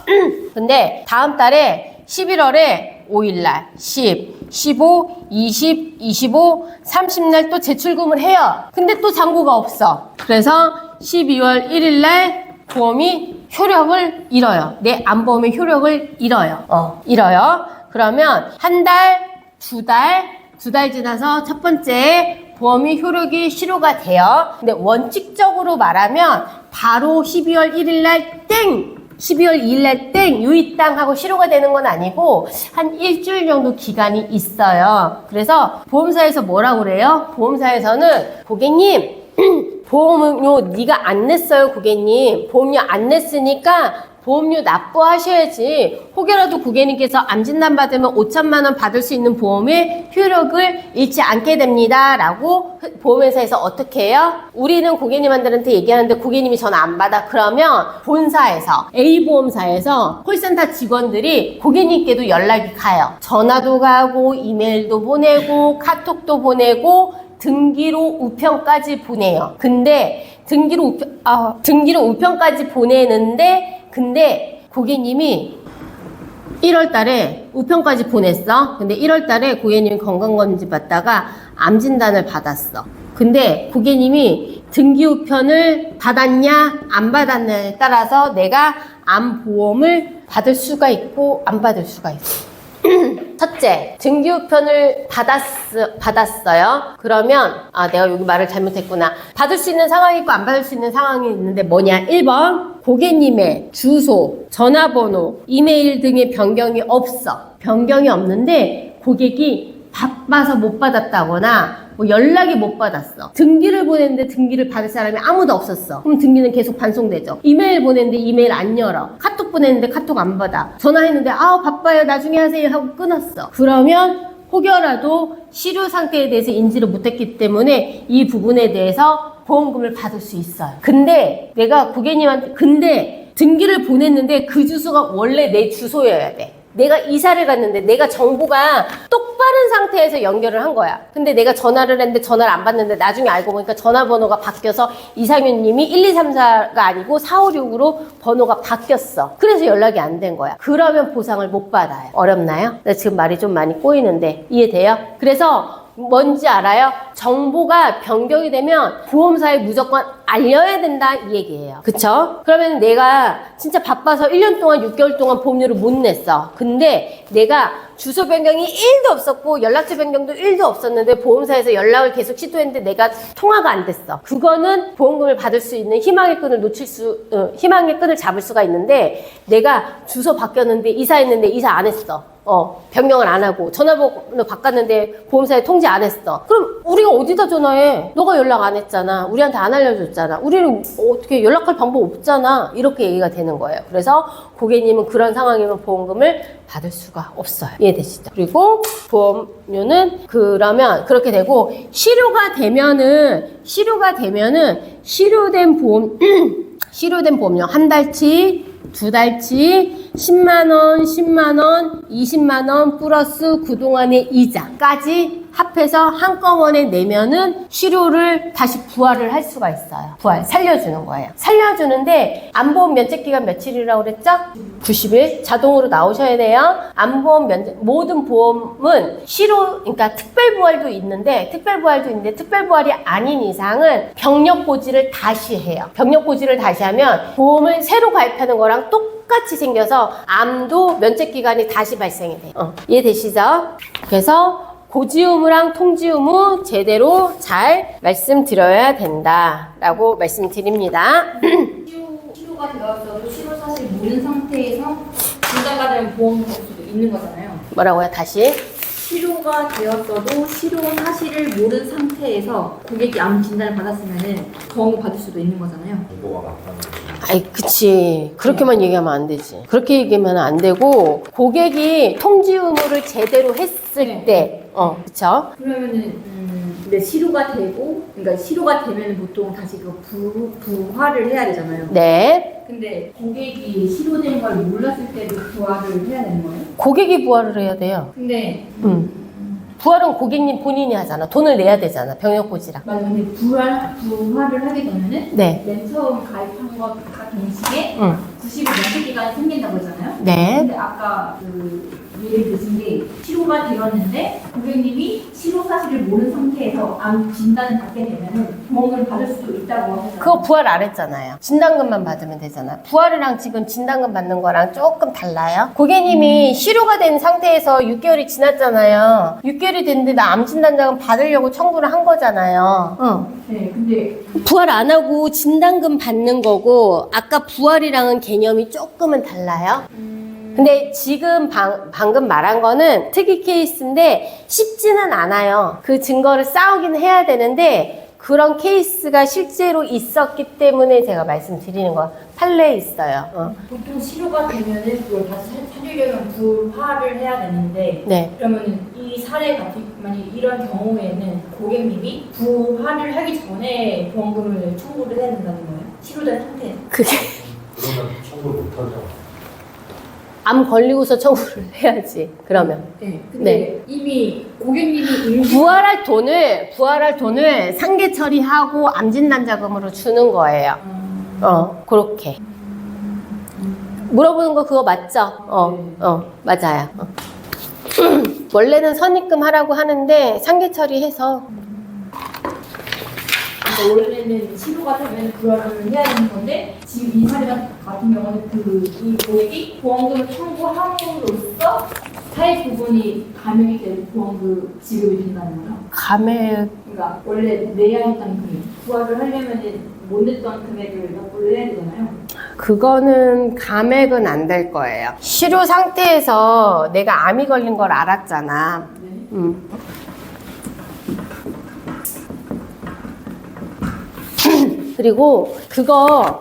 근데 다음 달에 11월에 5일날 10, 15, 20, 25, 30날 또 재출금을 해요. 근데 또 잔고가 없어. 그래서 12월 1일날 보험이 효력을 잃어요. 내 안보험의 효력을 잃어요. 잃어요. 그러면 한 달, 두 달 지나서 첫 번째 보험이 효력이 실효가 돼요. 근데 원칙적으로 말하면 바로 12월 1일날 땡! 12월 2일날 땡! 유의땅 하고 실효가 되는 건 아니고 한 일주일 정도 기간이 있어요. 그래서 보험사에서 뭐라고 그래요? 보험사에서는 고객님 보험료 네가 안 냈어요 고객님. 보험료 안 냈으니까 보험료 납부하셔야지. 혹여라도 고객님께서 암진단 받으면 5천만 원 받을 수 있는 보험의 효력을 잃지 않게 됩니다. 라고 보험회사에서 어떻게 해요? 우리는 고객님한테 얘기하는데 고객님이 전화 안 받아. 그러면 본사에서 A보험사에서 콜센터 직원들이 고객님께도 연락이 가요. 전화도 가고 이메일도 보내고 카톡도 보내고 등기로 우편까지 보내요. 근데 등기로 우편까지 보내는데 근데 고객님이 1월 달에 우편까지 보냈어. 근데 1월 달에 고객님이 건강검진 받다가 암 진단을 받았어. 근데 고객님이 등기 우편을 받았냐 안 받았냐에 따라서 내가 암 보험을 받을 수가 있고 안 받을 수가 있어. 첫째, 등기 우편을 받았어요. 그러면 내가 여기 말을 잘못했구나. 받을 수 있는 상황이 있고 안 받을 수 있는 상황이 있는데 뭐냐? 1번, 고객님의 주소, 전화번호, 이메일 등의 변경이 없어. 변경이 없는데 고객이 바빠서 못 받았다거나 뭐 연락이 못 받았어. 등기를 보냈는데 등기를 받을 사람이 아무도 없었어. 그럼 등기는 계속 반송되죠. 이메일 보냈는데 이메일 안 열어. 카톡 보냈는데 카톡 안 받아. 전화했는데 바빠요 나중에 하세요 하고 끊었어. 그러면 혹여라도 실효 상태에 대해서 인지를 못했기 때문에 이 부분에 대해서 보험금을 받을 수 있어요. 근데 내가 고객님한테 등기를 보냈는데 그 주소가 원래 내 주소여야 돼. 내가 이사를 갔는데 내가 정보가 똑바른 상태에서 연결을 한 거야. 근데 내가 전화를 했는데 전화를 안 받는데 나중에 알고 보니까 전화번호가 바뀌어서 이상윤님이 1234가 아니고 4566으로 번호가 바뀌었어. 그래서 연락이 안 된 거야. 그러면 보상을 못 받아요. 어렵나요? 나 지금 말이 좀 많이 꼬이는데 이해돼요? 그래서 뭔지 알아요? 정보가 변경이 되면 보험사에 무조건 알려야 된다 이 얘기예요. 그쵸? 그러면 내가 진짜 바빠서 1년 동안 6개월 동안 보험료를 못 냈어. 근데 내가 주소 변경이 1도 없었고 연락처 변경도 1도 없었는데 보험사에서 연락을 계속 시도했는데 내가 통화가 안 됐어. 그거는 보험금을 받을 수 있는 희망의 끈을 잡을 수가 있는데 내가 주소 바뀌었는데 이사했는데 이사 안 했어. 변경을 안 하고 전화번호 바꿨는데 보험사에 통지 안 했어. 그럼 우리가 어디다 전화해? 너가 연락 안 했잖아. 우리한테 안 알려줬잖아. 우리는 어떻게 연락할 방법 없잖아. 이렇게 얘기가 되는 거예요. 그래서 고객님은 그런 상황이면 보험금을 받을 수가 없어요. 이해되시죠? 그리고 보험료는 그러면 그렇게 되고 실효가 되면은 실효된 보험료 한 달치, 두 달치 10만원, 10만원, 20만원 플러스 그동안의 이자까지 합해서 한꺼번에 내면은 실효를 다시 부활을 할 수가 있어요. 살려주는 거예요. 살려주는데 안보험 면책기간 며칠이라고 그랬죠? 90일 자동으로 나오셔야 돼요. 안보험 모든 보험은 그러니까 특별부활도 있는데 특별부활이 아닌 이상은 병력고지를 다시 해요. 병력고지를 다시 하면 보험을 새로 가입하는 거랑 똑같이 생겨서 암도 면책기간이 다시 발생이 돼요. 이해되시죠? 그래서 고지 의무랑 통지 의무 제대로 잘 말씀드려야 된다라고 말씀드립니다. 실효가 되었어도 실효 사실 모르는 상태에서 분담받으면 보험을 줄 수도 있는 거잖아요. 뭐라고요? 다시. 치료가 되었어도 치료 사실을 모른 상태에서 고객이 암 진단을 받았으면은 보험을 받을 수도 있는 거잖아요. 정보가 맞다는 거죠. 아이, 그치. 그렇게만 얘기하면 안 되지. 그렇게 얘기하면 안 되고, 고객이 통지 의무를 제대로 했을 네. 때, 그쵸? 그러면은 근데 치료가 되고, 그러니까 치료가 되면 보통 다시 그 부화를 해야 되잖아요. 네. 근데 고객이 치료된 걸 몰랐을 때도 부화를 해야 되는 거예요? 고객이 부활을 해야 돼요. 근데 부활은 고객님 본인이 하잖아. 돈을 내야 되잖아. 병역고지랑. 맞아. 근데 부화를 하게 되면은 네. 맨 처음 가입한 것과 동시에 응. 90일 면책 기간이 생긴다고 했잖아요. 네. 근데 아까 그 예를 드신 게 치료가 되었는데 고객님이 치료 사실을 모르는 상태에서 암 진단을 받게 되면은 보험을 받을 수도 있다고 하셨잖아요. 그거 부활 안 했잖아요. 진단금만 받으면 되잖아. 부활이랑 지금 진단금 받는 거랑 조금 달라요. 고객님이 치료가 된 상태에서 6개월이 지났잖아요. 6개월이 됐는데 나 암 진단자금 받으려고 청구를 한 거잖아요. 응. 네, 근데 부활 안 하고 진단금 받는 거고 아까 부활이랑은 개념이 조금은 달라요. 근데 지금 방금 말한 거는 특이 케이스인데 쉽지는 않아요. 그 증거를 쌓우긴 해야 되는데 그런 케이스가 실제로 있었기 때문에 제가 말씀드리는 거 판례에 있어요. 보통 치료가 되면은 그걸 다시 살리려면 부화를 해야 되는데 네. 그러면은 이 사례 같은 만약 이런 경우에는 고객님이 부화를 하기 전에 보험금을 청구를 해야 된다는 거예요? 치료된 상태에서. 그게 그러면 청구를 못하죠. 암 걸리고서 청구를 해야지. 그러면. 네. 근데 이미 고객님이 부활할 돈을 상계 처리하고 암 진단 자금으로 주는 거예요. 그렇게. 물어보는 거 그거 맞죠? 맞아요. 원래는 선입금 하라고 하는데 상계 처리해서 원래는 치료가 되면 그거를 해야 되는 건데 지금 이 사례 같은 경우는 이 고객이 보험금을 청구함으로써 사회 부분이 감액이 되는 보험금 지급이 된다는 거죠. 감액 그러니까 원래 내야 했던 금액, 부활을 하려면 못 냈던 금액을 납부를 해야 되잖아요. 그거는 감액은 안 될 거예요. 치료 상태에서 내가 암이 걸린 걸 알았잖아. 네. 그리고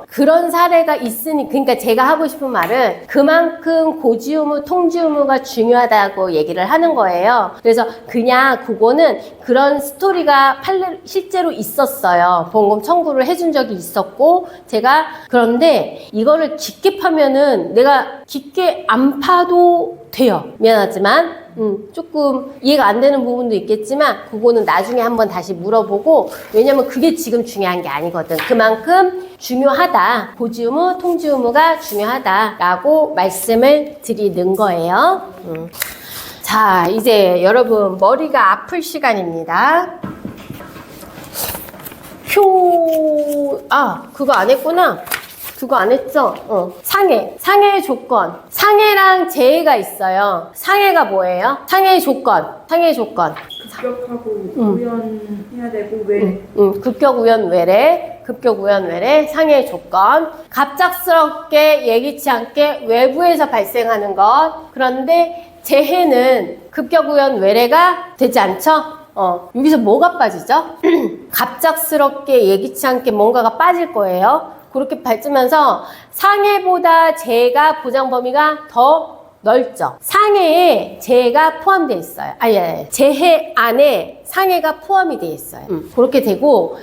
그런 사례가 있으니, 그러니까 제가 하고 싶은 말은 그만큼 고지 의무, 통지 의무가 중요하다고 얘기를 하는 거예요. 그래서 그냥 그거는 그런 스토리가 실제로 있었어요. 보험금 청구를 해준 적이 있었고, 그런데 이거를 깊게 파면은 내가 깊게 안 파도 돼요. 미안하지만. 조금 이해가 안 되는 부분도 있겠지만 그거는 나중에 한번 다시 물어보고, 왜냐면 그게 지금 중요한 게 아니거든. 그만큼 중요하다. 고지 의무, 통지 의무가 중요하다라고 말씀을 드리는 거예요. 자, 이제 여러분 머리가 아플 시간입니다. 그거 안 했구나. 그거 안 했죠? 상해의 조건. 상해랑 재해가 있어요. 상해가 뭐예요? 상해의 조건. 급격하고 우연해야 되고 외래. 급격 우연 외래, 상해의 조건. 갑작스럽게 예기치 않게 외부에서 발생하는 것. 그런데 재해는 급격 우연 외래가 되지 않죠? 여기서 뭐가 빠지죠? 갑작스럽게 예기치 않게 뭔가가 빠질 거예요. 그렇게 발전하면서 상해보다 재해가 보장 범위가 더 넓죠. 상해에 재해가 포함되어 있어요. 재해 안에 상해가 포함이 되어 있어요. 그렇게 되고,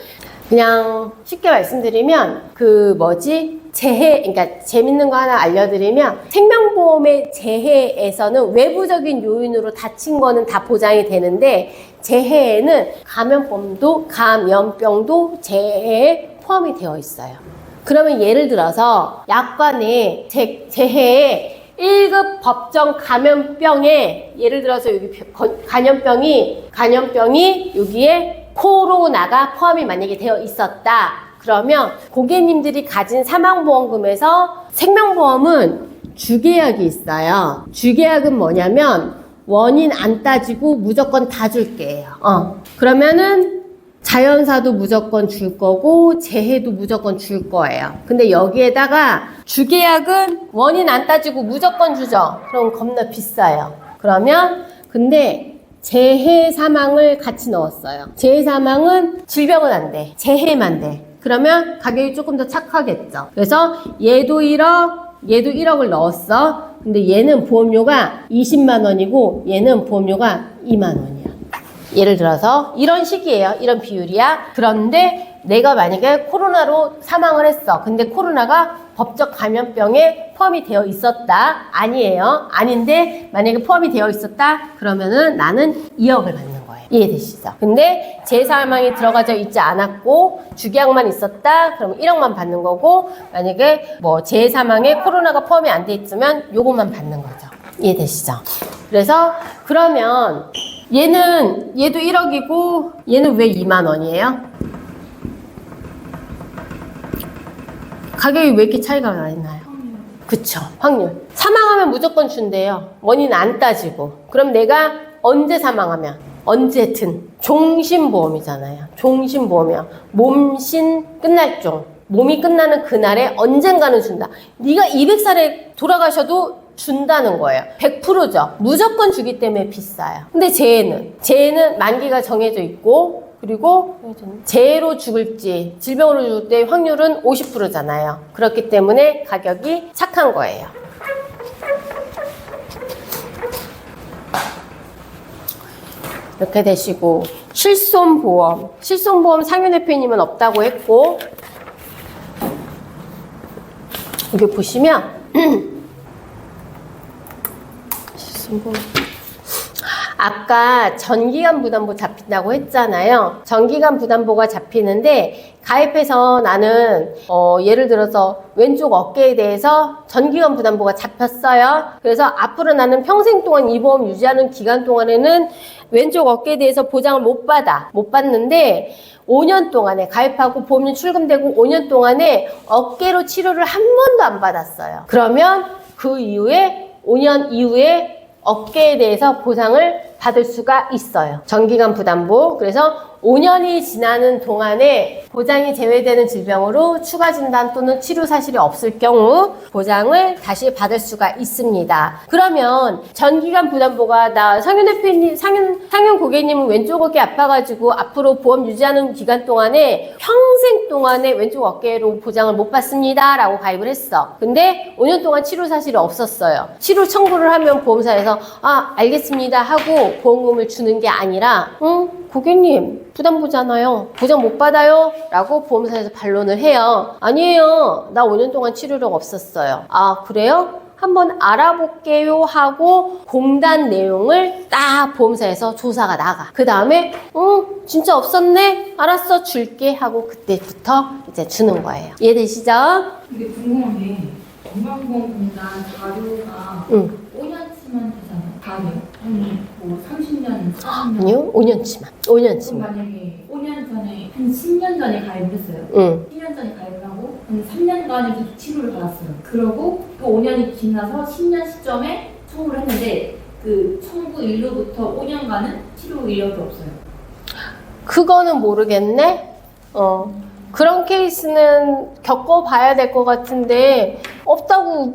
그냥 쉽게 말씀드리면 재해, 그러니까 재밌는 거 하나 알려드리면, 생명보험의 재해에서는 외부적인 요인으로 다친 거는 다 보장이 되는데, 재해에는 감염병도 재해에 포함이 되어 있어요. 그러면 예를 들어서 약관에 재해에 1급 법정 감염병에, 예를 들어서 여기 감염병이 여기에 코로나가 포함이 만약에 되어 있었다. 그러면 고객님들이 가진 사망보험금에서 생명보험은 주계약이 있어요. 주계약은 뭐냐면 원인 안 따지고 무조건 다 줄게요. 그러면은 자연사도 무조건 줄 거고 재해도 무조건 줄 거예요. 근데 여기에다가 주계약은 원인 안 따지고 무조건 주죠. 그럼 겁나 비싸요. 그러면 근데 재해 사망을 같이 넣었어요. 재해 사망은 질병은 안 돼. 재해만 돼. 그러면 가격이 조금 더 착하겠죠. 그래서 얘도 1억, 얘도 1억을 넣었어. 근데 얘는 보험료가 20만 원이고 얘는 보험료가 2만 원이야. 예를 들어서 이런 식이에요. 이런 비율이야. 그런데 내가 만약에 코로나로 사망을 했어. 근데 코로나가 법적 감염병에 포함이 되어 있었다. 아니에요. 아닌데 만약에 포함이 되어 있었다. 그러면은 나는 2억을 받는 거예요. 이해되시죠? 근데 재사망이 들어가져 있지 않았고 주계약만 있었다. 그럼 1억만 받는 거고 만약에 뭐 재사망에 코로나가 포함이 안 돼 있으면 요것만 받는 거죠. 이해되시죠? 그래서 그러면 얘도 1억이고 얘는 왜 2만 원이에요? 가격이 왜 이렇게 차이가 많이 나요? 그쵸, 확률. 사망하면 무조건 준대요. 원인 안 따지고. 그럼 내가 언제 사망하면? 언제든. 종신보험이잖아요. 종신보험이야. 몸신 끝날 종. 몸이 끝나는 그날에 언젠가는 준다. 네가 200살에 돌아가셔도 준다는 거예요. 100%죠. 무조건 주기 때문에 비싸요. 근데 재해는 만기가 정해져 있고 그리고 재해로 죽을지 질병으로 죽을 때 확률은 50%잖아요. 그렇기 때문에 가격이 착한 거예요. 이렇게 되시고 실손보험 상윤 대표님은 없다고 했고 여기 보시면 실손보험 아까 전기간 부담보 잡힌다고 했잖아요. 전기간 부담보가 잡히는데 가입해서 나는 예를 들어서 왼쪽 어깨에 대해서 전기간 부담보가 잡혔어요. 그래서 앞으로 나는 평생 동안 이 보험 유지하는 기간 동안에는 왼쪽 어깨에 대해서 보장을 못 받는데 5년 동안에 가입하고 보험료 출금되고 5년 동안에 어깨로 치료를 한 번도 안 받았어요. 그러면 그 이후에 5년 이후에 어깨에 대해서 보상을 받을 수가 있어요. 전기간 부담보. 그래서 5년이 지나는 동안에 보장이 제외되는 질병으로 추가 진단 또는 치료 사실이 없을 경우 보장을 다시 받을 수가 있습니다. 그러면 전기간 부담보가 상윤 대표님, 상윤 고객님은 왼쪽 어깨 아파가지고 앞으로 보험 유지하는 기간 동안에 평생 동안에 왼쪽 어깨로 보장을 못 받습니다. 라고 가입을 했어. 근데 5년 동안 치료 사실이 없었어요. 치료 청구를 하면 보험사에서 알겠습니다 하고 보험금을 주는 게 아니라 고객님 부담보잖아요. 보장 못 받아요? 라고 보험사에서 반론을 해요. 아니에요. 나 5년 동안 치료력 없었어요. 아 그래요? 한번 알아볼게요 하고 공단 내용을 딱 보험사에서 조사가 나가. 그 다음에 진짜 없었네? 알았어 줄게 하고 그때부터 이제 주는 거예요. 이해되시죠? 근데 궁금한 게 건강보험공단 자료가 5년치만 되잖아요. 다음에 뭐 30년, 40년. 아니요, 5년치만. 그럼 5년치만. 만약에 5년 전에 한 10년 전에 가입을 했어요. 10년 전에 가입을 하고 한 3년간의 계속 치료를 받았어요. 그러고 또 5년이 지나서 10년 시점에 청구를 했는데 그 청구 일로부터 5년간은 치료 이력이 없어요. 그거는 모르겠네. 그런 케이스는 겪어봐야 될 것 같은데 없다고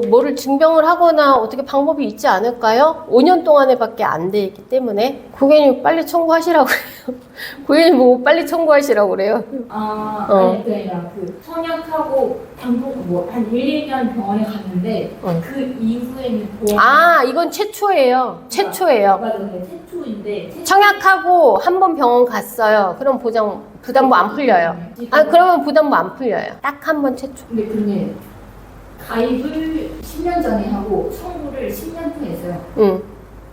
뭐를 증명을 하거나 어떻게 방법이 있지 않을까요? 5년 동안에 밖에 안 되기 때문에 고객님 빨리 청구하시라고 그래요. 고객님 보고 빨리 청구하시라고 그래요. 아니 그러니까 그 청약하고 방송 한 1, 2년 병원에 갔는데 그 이후에는 보험 이건 최초예요. 최초예요. 맞아요. 최초인데 청약하고 한 번 병원 갔어요. 그럼 부담보 안 풀려요. 그러면 부담보 안 풀려요. 딱 한 번 최초. 근데 가입을 10년 전에 하고 청구를 10년 후에 했어요.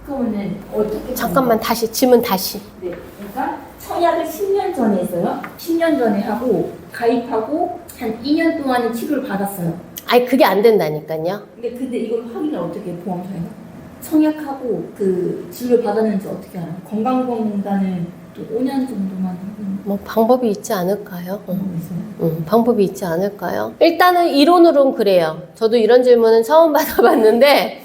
그러면은 어떻게? 잠깐만 질문 다시. 네, 그러니까 청약을 10년 전에 했어요. 10년 전에 하고 가입하고 한 2년 동안은 치료를 받았어요. 그게 안 된다니까요. 근데 이걸 확인을 어떻게 해요, 보험사에서? 청약하고 그 진료 받았는지 어떻게 알아요? 건강보험공단은 또 5년 정도만 하고. 뭐 방법이 있지 않을까요? 있어요? 방법이 있지 않을까요? 일단은 이론으로는 그래요. 저도 이런 질문은 처음 받아봤는데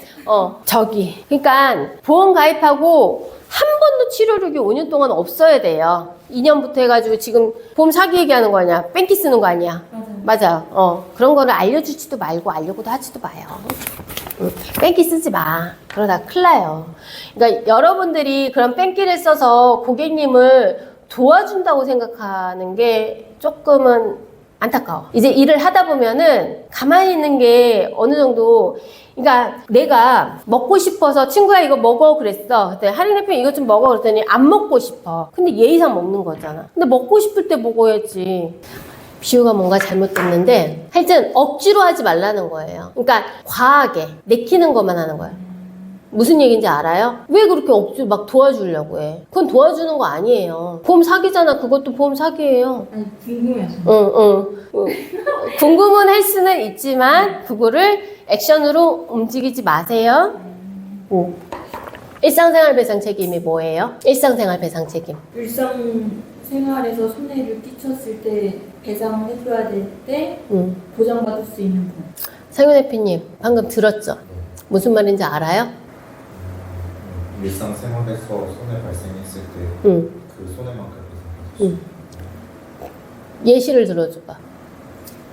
그러니까 보험 가입하고 한 번도 치료력이 5년 동안 없어야 돼요. 2년부터 해가지고 지금 보험 사기 얘기하는 거 아니야? 뺑기 쓰는 거 아니야? 맞아요. 맞아요. 그런 거를 알려주지도 말고 알려고도 하지도 마요. 뺑기 쓰지 마. 그러다 큰일 나요. 그러니까 여러분들이 그런 뺑기를 써서 고객님을 도와준다고 생각하는 게 조금은 안타까워. 이제 일을 하다 보면은 가만히 있는 게 어느 정도, 그러니까 내가 먹고 싶어서 친구야 이거 먹어 그랬어. 그때 할인 대표 이것 좀 먹어 그랬더니 안 먹고 싶어. 근데 예의상 먹는 거잖아. 근데 먹고 싶을 때 먹어야지. 비유가 뭔가 잘못됐는데 하여튼 억지로 하지 말라는 거예요. 그러니까 과하게 내키는 것만 하는 거예요. 무슨 얘기인지 알아요? 왜 그렇게 억지로 막 도와주려고 해? 그건 도와주는 거 아니에요. 보험 사기잖아. 그것도 보험 사기예요. 아니 궁금해서. 응. 궁금은 할 수는 있지만 그거를 액션으로 움직이지 마세요. 일상생활 배상 책임이 뭐예요? 일상생활 배상 책임. 일상생활에서 손해를 끼쳤을 때 배상을 해줘야 될 때 보장받을 수 있는 부분. 상윤 대표님 방금 들었죠? 무슨 말인지 알아요? 일상생활에서 손해 발생했을 때 그 손해만큼 배상받을 수 예시를 들어줘봐.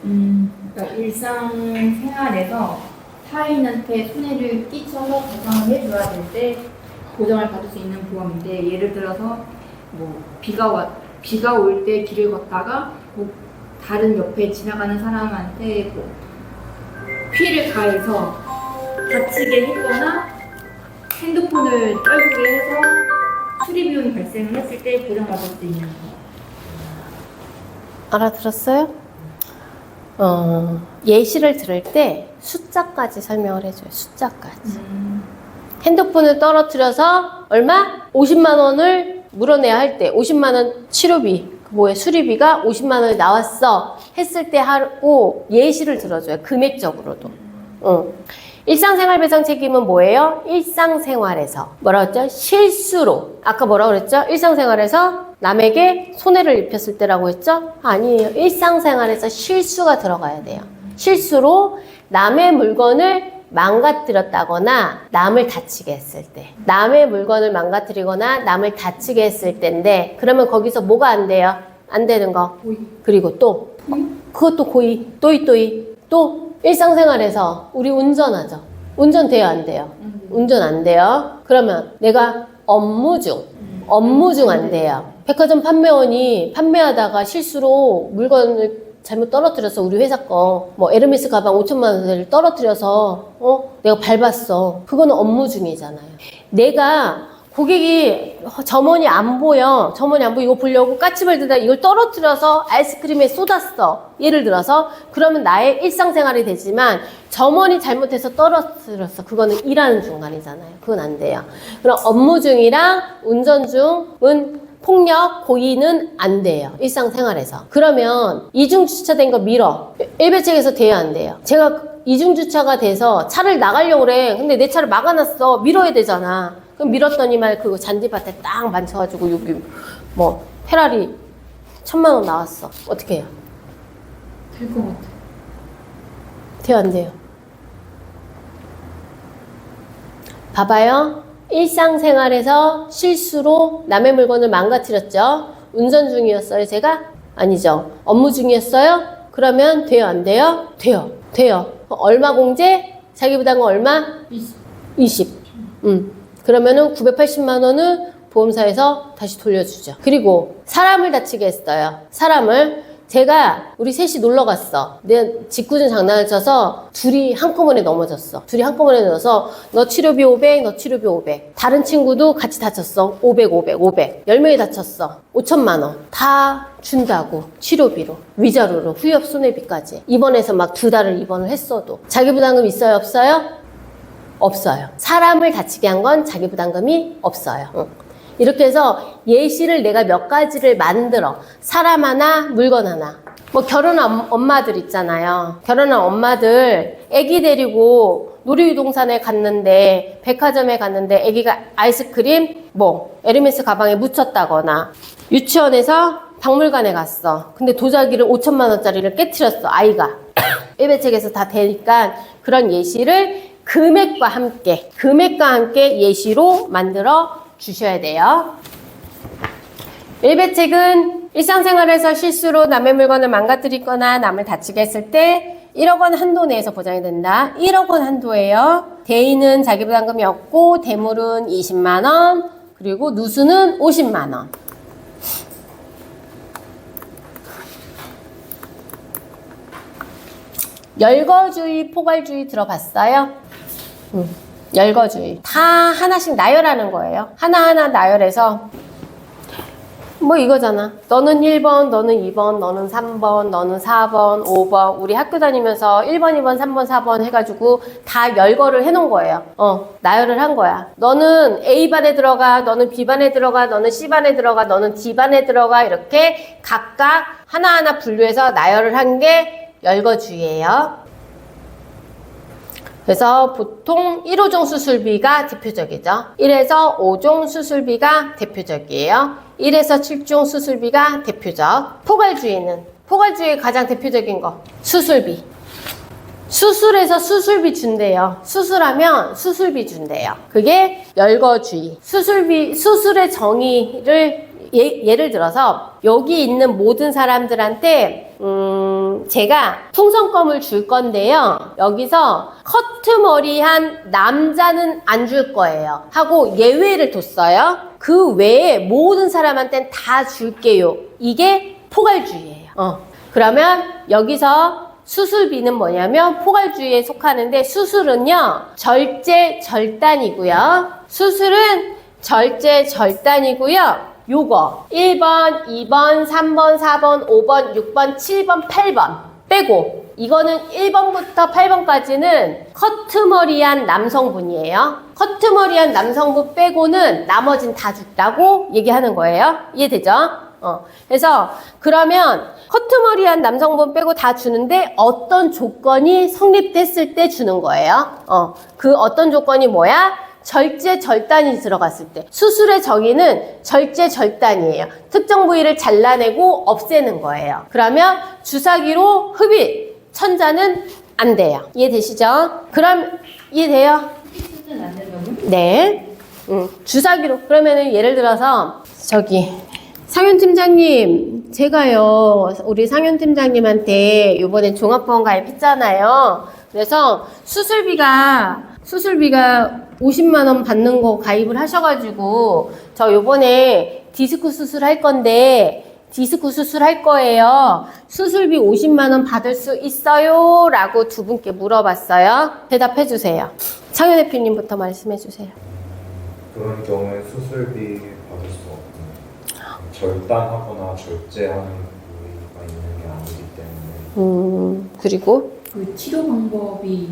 그러니까 일상생활에서 타인한테 손해를 끼쳐서 배상을 해줘야 될 때 보장을 받을 수 있는 보험인데, 예를 들어서 뭐 비가 올 때 길을 걷다가 뭐 다른 옆에 지나가는 사람한테 뭐 피해를 가해서 다치게 했거나 핸드폰을 떨구게 해서 수리 비용이 발생을 했을 때 보장받을 수 있는 거. 알아들었어요? 예시를 들을 때 숫자까지 설명을 해줘요. 숫자까지. 핸드폰을 떨어뜨려서 얼마? 50만 원을 물어내야 할 때 50만 원 치료비, 수리비가 50만 원이 나왔어 했을 때 하고 예시를 들어줘요. 금액적으로도. 일상생활 배상 책임은 뭐예요? 일상생활에서 뭐라고 했죠? 실수로. 아까 뭐라고 그랬죠? 일상생활에서 남에게 손해를 입혔을 때라고 했죠? 아니에요. 일상생활에서 실수가 들어가야 돼요. 실수로 남의 물건을 망가뜨렸다거나 남을 다치게 했을 때, 남의 물건을 망가뜨리거나 남을 다치게 했을 때인데, 그러면 거기서 뭐가 안 돼요? 안 되는 거. 그리고 또 그것도 고의, 또 일상생활에서 우리 운전하죠. 운전 돼요, 안 돼요? 운전 안 돼요. 그러면 내가 업무 중 안 돼요. 백화점 판매원이 판매하다가 실수로 물건을 잘못 떨어뜨렸어. 우리 회사 거 뭐 에르메스 가방 5천만 원짜리를 떨어뜨려서 내가 밟았어. 그거는 업무 중이잖아요. 내가 고객이 점원이 안 보여. 이거 보려고 까치발 들다 이걸 떨어뜨려서 아이스크림에 쏟았어. 예를 들어서. 그러면 나의 일상생활이 되지만 점원이 잘못해서 떨어뜨렸어. 그거는 일하는 중간이잖아요. 그건 안 돼요. 그럼 업무 중이랑 운전 중은 폭력, 고의는 안 돼요. 일상생활에서. 그러면 이중주차된 거 밀어. 일배책에서 돼요, 안 돼요? 제가 이중주차가 돼서 차를 나가려고 그래. 근데 내 차를 막아놨어. 밀어야 되잖아. 그럼 밀었더니만 그거 잔디밭에 딱 만쳐가지고 여기 뭐 페라리 1,000만 원 나왔어. 어떻게 해요? 될 것 같아. 돼요, 안 돼요? 봐봐요. 일상생활에서 실수로 남의 물건을 망가뜨렸죠. 운전 중이었어요, 제가? 아니죠. 업무 중이었어요? 그러면 돼요, 안 돼요? 돼요. 얼마 공제? 자기 부담은 얼마? 20. 그러면은 980만 원은 보험사에서 다시 돌려주죠. 그리고 사람을 다치게 했어요. 제가 우리 셋이 놀러 갔어. 내 짓궂은 장난을 쳐서 둘이 한꺼번에 넘어졌어. 둘이 한꺼번에 넣어서 너 치료비 500, 너 치료비 500. 다른 친구도 같이 다쳤어. 500. 10명이 다쳤어. 5천만 원. 다 준다고. 치료비로. 위자료로. 후협 손해비까지. 입원해서 막 2달을 입원을 했어도. 자기 부담금 있어요? 없어요? 없어요. 사람을 다치게 한 건 자기 부담금이 없어요. 이렇게 해서 예시를 내가 몇 가지를 만들어. 사람 하나, 물건 하나. 뭐 결혼한 엄마들 있잖아요. 결혼한 엄마들 애기 데리고 놀이동산에 갔는데, 백화점에 갔는데 애기가 아이스크림 뭐 에르메스 가방에 묻혔다거나, 유치원에서 박물관에 갔어. 근데 도자기를 5천만 원짜리를 깨트렸어, 아이가. 일배책에서 다 되니까 그런 예시를 금액과 함께 예시로 만들어 주셔야 돼요. 일배책은 일상생활에서 실수로 남의 물건을 망가뜨리거나 남을 다치게 했을 때 1억 원 한도 내에서 보장이 된다. 1억 원 한도예요. 대인은 자기부담금이 없고 대물은 20만 원, 그리고 누수는 50만 원. 열거주의, 포괄주의 들어봤어요? 열거주의. 다 하나씩 나열하는 거예요. 하나하나 나열해서 뭐 이거잖아. 너는 1번, 너는 2번, 너는 3번, 너는 4번, 5번. 우리 학교 다니면서 1번, 2번, 3번, 4번 해가지고 다 열거를 해놓은 거예요. 나열을 한 거야. 너는 A반에 들어가, 너는 B반에 들어가, 너는 C반에 들어가, 너는 D반에 들어가. 이렇게 각각 하나하나 분류해서 나열을 한 게 열거주의예요. 그래서 보통 1호종 수술비가 대표적이죠. 1에서 5종 수술비가 대표적이에요. 1에서 7종 수술비가 대표적. 포괄주의의 가장 대표적인 거 수술비. 수술해서 수술비 준대요. 수술하면 수술비 준대요. 그게 열거주의. 수술의 정의를 예를 들어서 여기 있는 모든 사람들한테 제가 풍선껌을 줄 건데요. 여기서 커트머리한 남자는 안 줄 거예요. 하고 예외를 뒀어요. 그 외에 모든 사람한테는 다 줄게요. 이게 포괄주의예요. 그러면 여기서 수술비는 뭐냐면 포괄주의에 속하는데 수술은요. 절제절단이고요. 수술은 절제절단이고요. 요거 1번, 2번, 3번, 4번, 5번, 6번, 7번, 8번 빼고 이거는 1번부터 8번까지는 커트머리한 남성분이에요. 커트머리한 남성분 빼고는 나머진 다 준다고 얘기하는 거예요. 이해되죠? 그래서 그러면 커트머리한 남성분 빼고 다 주는데 어떤 조건이 성립됐을 때 주는 거예요. 그 어떤 조건이 뭐야? 절제절단이 들어갔을 때. 수술의 정의는 절제절단이에요. 특정 부위를 잘라내고 없애는 거예요. 그러면 주사기로 흡입, 천자는 안 돼요. 이해되시죠? 그럼 이해돼요? 수술은 안 된다고요? 네. 주사기로. 그러면은 예를 들어서 저기 상현 팀장님, 제가요 우리 상현 팀장님한테 이번에 종합보험 가입했잖아요. 그래서 수술비가 50만 원 받는 거 가입을 하셔가지고 저 요번에 디스크 수술할 건데 디스크 수술할 거예요. 수술비 50만 원 받을 수 있어요? 라고 두 분께 물어봤어요. 대답해 주세요. 창현 대표님부터 말씀해 주세요. 그런 경우에 수술비 받을 수 없고 절단하거나 절제하는 부위가 있는 게 아니기 때문에 그리고 그 치료 방법이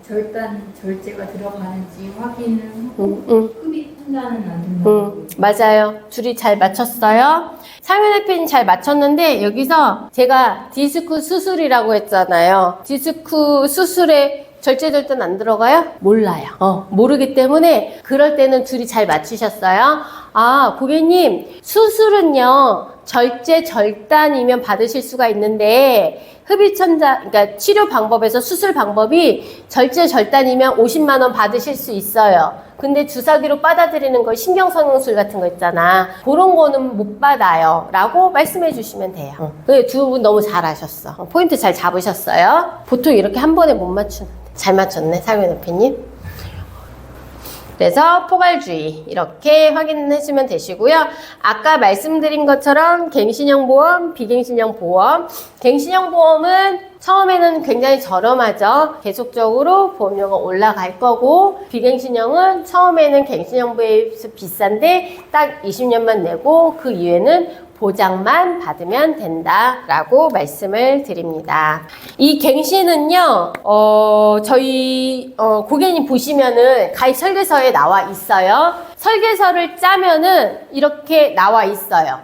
절제가 들어가는지 확인을 하고 흡입 혼자는 안 된다고. 맞아요. 둘이 잘 맞췄어요. 상현 대표님 잘 맞췄는데 여기서 제가 디스크 수술이라고 했잖아요. 디스크 수술에 절제절단 안 들어가요? 몰라요. 모르기 때문에 그럴 때는 둘이 잘 맞추셨어요. 아, 고객님 수술은요 절제절단이면 받으실 수가 있는데 흡입천자, 그러니까 치료 방법에서 수술 방법이 절제절단이면 50만 원 받으실 수 있어요. 근데 주사기로 빨아들이는 거 신경성형술 같은 거 있잖아. 그런 거는 못 받아요. 라고 말씀해 주시면 돼요. 두 분 너무 잘하셨어. 포인트 잘 잡으셨어요. 보통 이렇게 한 번에 못 맞추는데. 잘 맞췄네, 상현 대표님. 그래서 포괄주의 이렇게 확인해 주면 되시고요. 아까 말씀드린 것처럼 갱신형 보험, 비갱신형 보험. 갱신형 보험은 처음에는 굉장히 저렴하죠. 계속적으로 보험료가 올라갈 거고 비갱신형은 처음에는 갱신형보에 비싼데 딱 20년만 내고 그 이후에는 보장만 받으면 된다라고 말씀을 드립니다. 이 갱신은요, 저희 고객님 보시면은 가입 설계서에 나와 있어요. 설계서를 짜면은 이렇게 나와 있어요.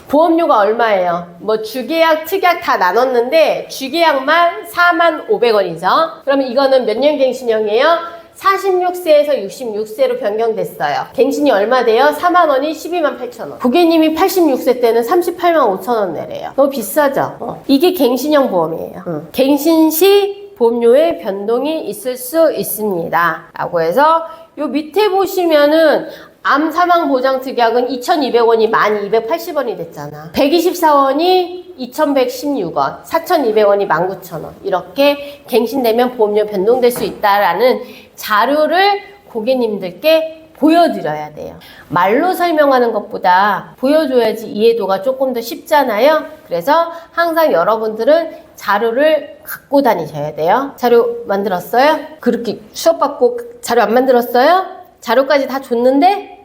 보험료가 얼마예요? 뭐 주계약, 특약 다 나눴는데 주계약만 45,000원이죠. 그러면 이거는 몇 년 갱신형이에요? 46세에서 66세로 변경됐어요. 갱신이 얼마 돼요? 4만 원이 128,000원. 고객님이 86세 때는 385,000원 내래요. 너무 비싸죠? 이게 갱신형 보험이에요. 갱신 시 보험료의 변동이 있을 수 있습니다. 라고 해서 요 밑에 보시면은 암 사망 보장 특약은 2,200원이 1,280원이 됐잖아. 124원이 2,116원, 4,200원이 19,000원. 이렇게 갱신되면 보험료 변동될 수 있다라는 자료를 고객님들께 보여드려야 돼요. 말로 설명하는 것보다 보여줘야지 이해도가 조금 더 쉽잖아요. 그래서 항상 여러분들은 자료를 갖고 다니셔야 돼요. 자료 만들었어요? 그렇게 수업받고 자료 안 만들었어요? 자료까지 다 줬는데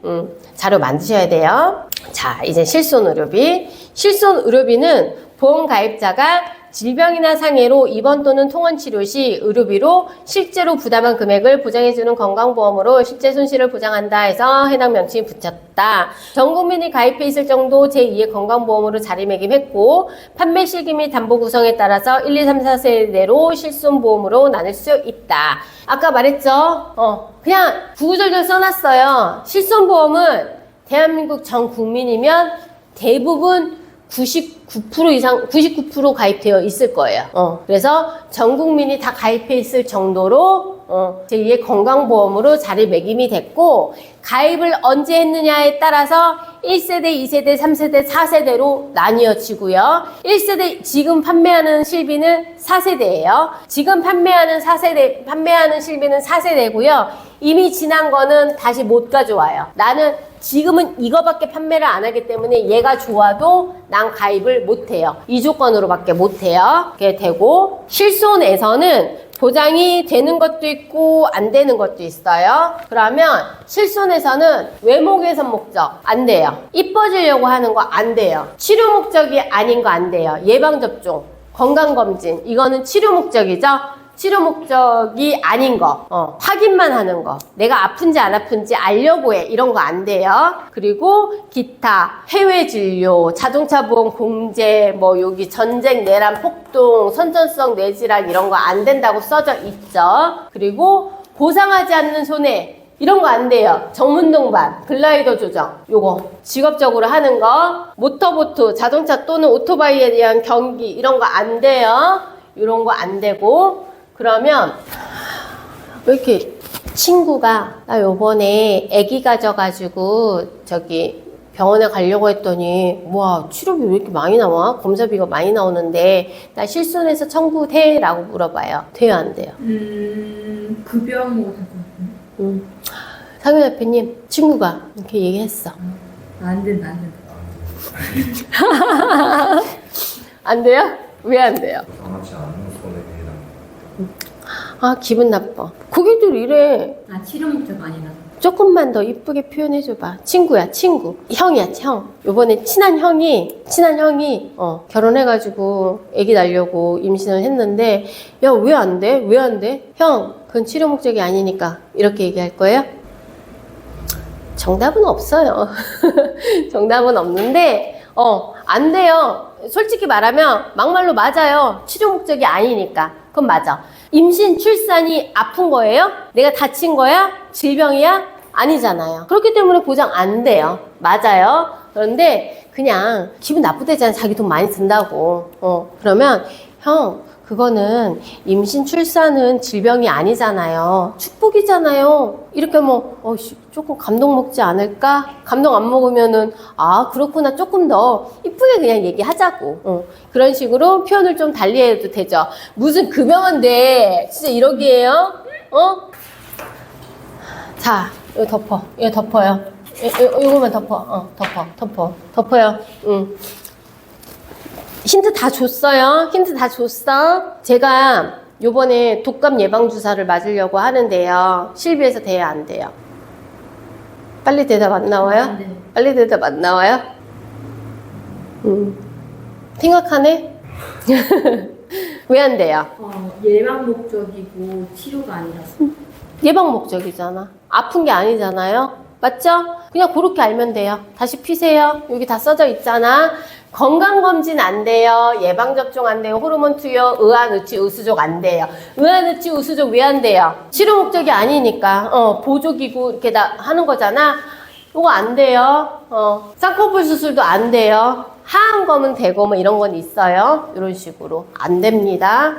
자료 만드셔야 돼요. 자, 이제 실손의료비. 실손의료비는 보험가입자가 질병이나 상해로 입원 또는 통원 치료 시 의료비로 실제로 부담한 금액을 보장해주는 건강보험으로 실제 손실을 보장한다 해서 해당 명칭이 붙였다. 전 국민이 가입해 있을 정도 제2의 건강보험으로 자리매김했고 판매 실기 및 담보 구성에 따라서 1, 2, 3, 4세대로 실손보험으로 나눌 수 있다. 아까 말했죠? 그냥 구구절절 써놨어요. 실손보험은 대한민국 전 국민이면 대부분 99% 이상, 99% 가입되어 있을 거예요. 그래서 전 국민이 다 가입해 있을 정도로 제2의 건강보험으로 자리매김이 됐고, 가입을 언제 했느냐에 따라서 1세대, 2세대, 3세대, 4세대로 나뉘어지고요. 1세대, 지금 판매하는 실비는 4세대예요. 지금 판매하는 실비는 4세대고요. 이미 지난 거는 다시 못 가져와요. 나는 지금은 이거밖에 판매를 안 하기 때문에 얘가 좋아도 난 가입을 못 해요. 이 조건으로밖에 못 해요. 그게 되고, 실손에서는 보장이 되는 것도 있고 안 되는 것도 있어요. 그러면 실손에서는 외모 개선 목적 안 돼요. 이뻐지려고 하는 거 안 돼요. 치료 목적이 아닌 거 안 돼요. 예방접종, 건강검진, 이거는 치료 목적이죠. 치료 목적이 아닌 거, 확인만 하는 거, 내가 아픈지 안 아픈지 알려고 해, 이런 거 안 돼요. 그리고 기타, 해외 진료, 자동차 보험 공제, 뭐 여기 전쟁, 내란, 폭동, 선천성 뇌질환 이런 거 안 된다고 써져 있죠. 그리고 보상하지 않는 손해, 이런 거 안 돼요. 정문 동반, 글라이더 조정, 요거 직업적으로 하는 거, 모터보트, 자동차 또는 오토바이에 대한 경기, 이런 거 안 돼요. 이런 거 안 되고. 그러면 왜 이렇게 친구가 나 요번에 애기 가져가지고 저기 병원에 가려고 했더니 와 치료비 왜 이렇게 많이 나와? 검사비가 많이 나오는데 나 실손해서 청구돼? 라고 물어봐요. 돼요 안 돼요? 급여한 거 같은데. 상윤 대표님 친구가 이렇게 얘기했어. 안 된다. 안 돼요? 왜 안 돼요? 정하지 않은 손해에 해당. 아 기분 나빠. 고객들 이래. 치료 목적 아니라. 조금만 더 이쁘게 표현해줘봐. 친구야, 친구. 형이야, 형. 요번에 친한 형이, 결혼해가지고 애기 낳으려고 임신을 했는데, 야, 왜 안 돼? 왜 안 돼? 형, 그건 치료 목적이 아니니까. 이렇게 얘기할 거예요? 정답은 없어요. 정답은 없는데, 안 돼요. 솔직히 말하면 막말로 맞아요. 치료 목적이 아니니까. 그건 맞아. 임신, 출산이 아픈 거예요? 내가 다친 거야? 질병이야? 아니잖아요. 그렇기 때문에 보장 안 돼요. 맞아요. 그런데 그냥 기분 나쁘대잖아. 자기 돈 많이 든다고. 그러면 형, 그거는 임신, 출산은 질병이 아니잖아요. 축복이잖아요. 이렇게 하면 조금 감동 먹지 않을까? 감동 안 먹으면은 아 그렇구나 조금 더 이쁘게 그냥 얘기하자고. 그런 식으로 표현을 좀 달리 해도 되죠. 무슨 금연인데 진짜 이러기에요? 자, 이거 덮어. 이거 덮어요. 이거만 덮어. 덮어요. 힌트 다 줬어요. 힌트 다 줬어. 제가 요번에 독감 예방주사를 맞으려고 하는데요. 실비에서 돼요, 안 돼요? 빨리 대답 안 나와요? 네. 빨리 대답 안 나와요? 생각하네? 왜 안 돼요? 예방 목적이고 치료가 아니라서. 예방 목적이잖아. 아픈 게 아니잖아요. 맞죠? 그냥 그렇게 알면 돼요. 다시 피세요. 여기 다 써져 있잖아. 건강검진 안 돼요. 예방접종 안 돼요. 호르몬 투여, 의안, 의치, 의수족 안 돼요. 의안, 의치, 의수족 왜 안 돼요? 치료 목적이 아니니까. 보조기구 이렇게 다 하는 거잖아. 이거 안 돼요. 쌍꺼풀 수술도 안 돼요. 하안검은 되고 뭐 이런 건 있어요. 이런 식으로. 안 됩니다.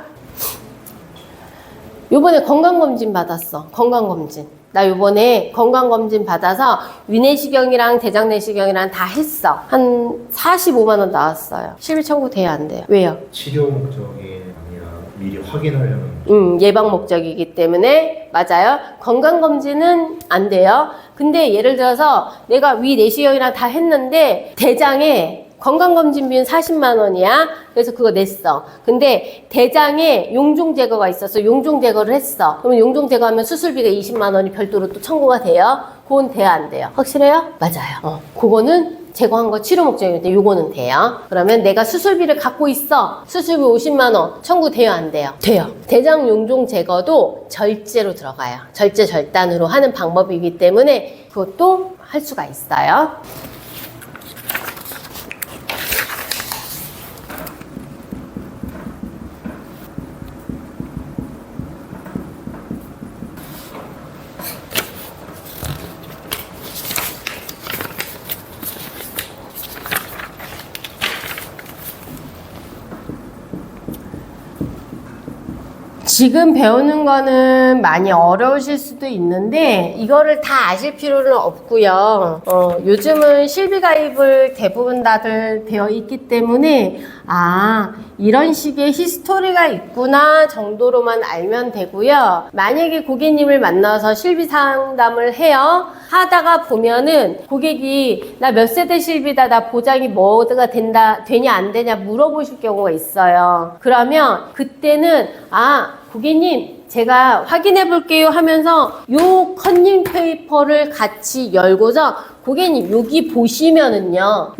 요번에 건강검진 받았어. 건강검진. 나 요번에 건강검진 받아서 위내시경이랑 대장내시경이랑 다 했어. 한 45만 원 나왔어요. 실비 청구 돼야 안 돼요. 왜요? 치료 목적이 아니라 미리 확인하려면 예방 목적이기 때문에 맞아요. 건강검진은 안 돼요. 근데 예를 들어서 내가 위 내시경이랑 다 했는데 대장에 건강검진비는 40만 원이야. 그래서 그거 냈어. 근데 대장에 용종 제거가 있어서 용종 제거를 했어. 그러면 용종 제거하면 수술비가 20만 원이 별도로 또 청구가 돼요. 그건 돼야 안 돼요. 확실해요? 맞아요. 그거는 제거한 거 치료 목적인데 요거는 돼요. 그러면 내가 수술비를 갖고 있어. 수술비 50만 원 청구돼요 안 돼요? 돼요. 대장 용종 제거도 절제로 들어가요. 절제 절단으로 하는 방법이기 때문에 그것도 할 수가 있어요. 지금 배우는 거는 많이 어려우실 수도 있는데 이거를 다 아실 필요는 없고요. 요즘은 실비가입을 대부분 다들 되어 있기 때문에 이런 식의 히스토리가 있구나 정도로만 알면 되고요. 만약에 고객님을 만나서 실비 상담을 해요. 하다가 보면은 고객이 나 몇 세대 실비다, 나 보장이 뭐가 되냐 안 되냐 물어보실 경우가 있어요. 그러면 그때는 고객님 제가 확인해 볼게요 하면서 요 컨닝 페이퍼를 같이 열고서 고객님 여기 보시면은요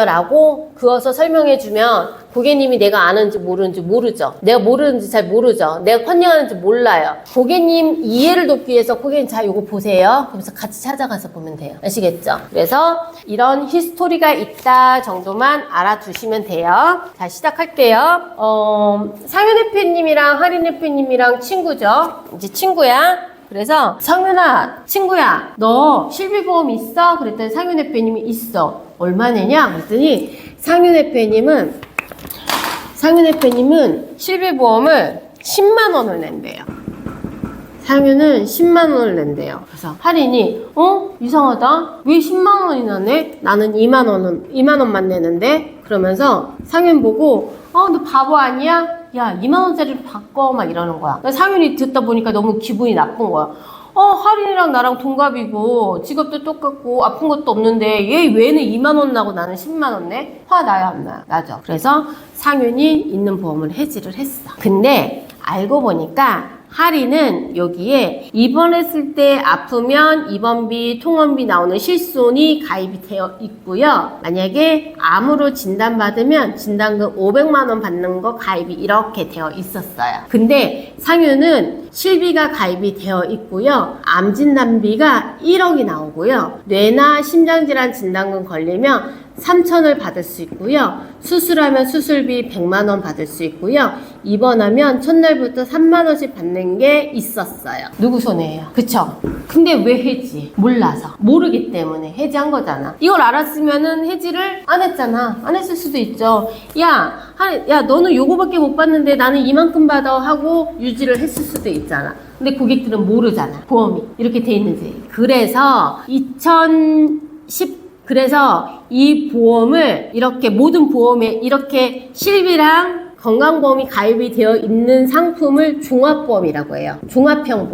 라고 그어서 설명해 주면 고객님이 내가 아는지 모르는지 모르죠. 내가 모르는지 잘 모르죠. 내가 컨닝하는지 몰라요. 고객님 이해를 돕기 위해서 고객님 자 요거 보세요. 그러면서 같이 찾아가서 보면 돼요. 아시겠죠? 그래서 이런 히스토리가 있다 정도만 알아두시면 돼요. 자 시작할게요. 상윤 대표님이랑 하린 대표님이랑 친구죠. 이제 친구야. 그래서 상윤아 친구야 너 실비보험 있어? 그랬더니 상윤 대표님이 있어. 얼마 내냐? 그랬더니 상윤 대표님은 실비보험을 10만 원을 낸대요. 상윤은 10만 원을 낸대요. 그래서 할인이 이상하다. 왜 10만 원이나 내? 나는 2만 원만 내는데? 그러면서 상윤 보고 너 바보 아니야? 야 2만 원짜리로 바꿔 막 이러는 거야. 상윤이 듣다 보니까 너무 기분이 나쁜 거야. 할인이랑 나랑 동갑이고 직업도 똑같고 아픈 것도 없는데 얘 왜는 2만 원 나고 나는 10만 원 내? 화 나요 안 나요? 나죠. 그래서 상윤이 있는 보험을 해지를 했어. 근데 알고 보니까 할인은 여기에 입원했을 때 아프면 입원비, 통원비 나오는 실손이 가입이 되어 있고요. 만약에 암으로 진단받으면 진단금 500만 원 받는 거 가입이 이렇게 되어 있었어요. 근데 상윤은 실비가 가입이 되어 있고요. 암 진단비가 1억이 나오고요. 뇌나 심장질환 진단금 걸리면 3,000을 받을 수 있고요. 수술하면 수술비 100만 원 받을 수 있고요. 입원하면 첫날부터 3만 원씩 받는 게 있었어요. 누구 손해예요? 그쵸? 근데 왜 해지? 몰라서. 모르기 때문에 해지한 거잖아. 이걸 알았으면은 해지를 안 했잖아. 안 했을 수도 있죠. 야 너는 요거밖에 못 받는데 나는 이만큼 받아 하고 유지를 했을 수도 있잖아. 근데 고객들은 모르잖아. 보험이 이렇게 돼 있는지. 그래서 그래서 이 보험을 이렇게 모든 보험에 이렇게 실비랑 건강보험이 가입이 되어 있는 상품을 종합보험이라고 해요. 종합형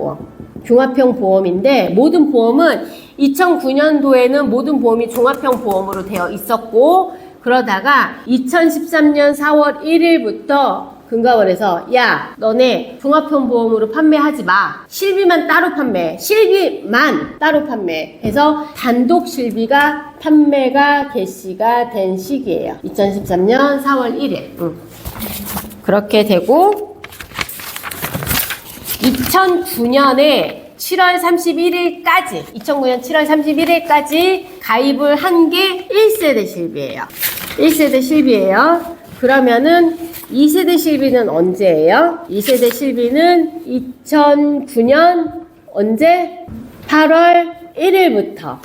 보험인데 모든 보험은 2009년도에는 모든 보험이 종합형 보험으로 되어 있었고 그러다가 2013년 4월 1일부터 금감원에서 야 너네 종합형 보험으로 판매하지 마. 실비만 따로 판매해서 단독 실비가 판매가 개시가 된 시기예요. 2013년 4월 1일. 그렇게 되고 2009년에 7월 31일까지 가입을 한 게 1세대 실비예요. 1세대 실비예요. 그러면은 2세대 실비는 언제예요? 2세대 실비는 2009년 언제? 8월 1일부터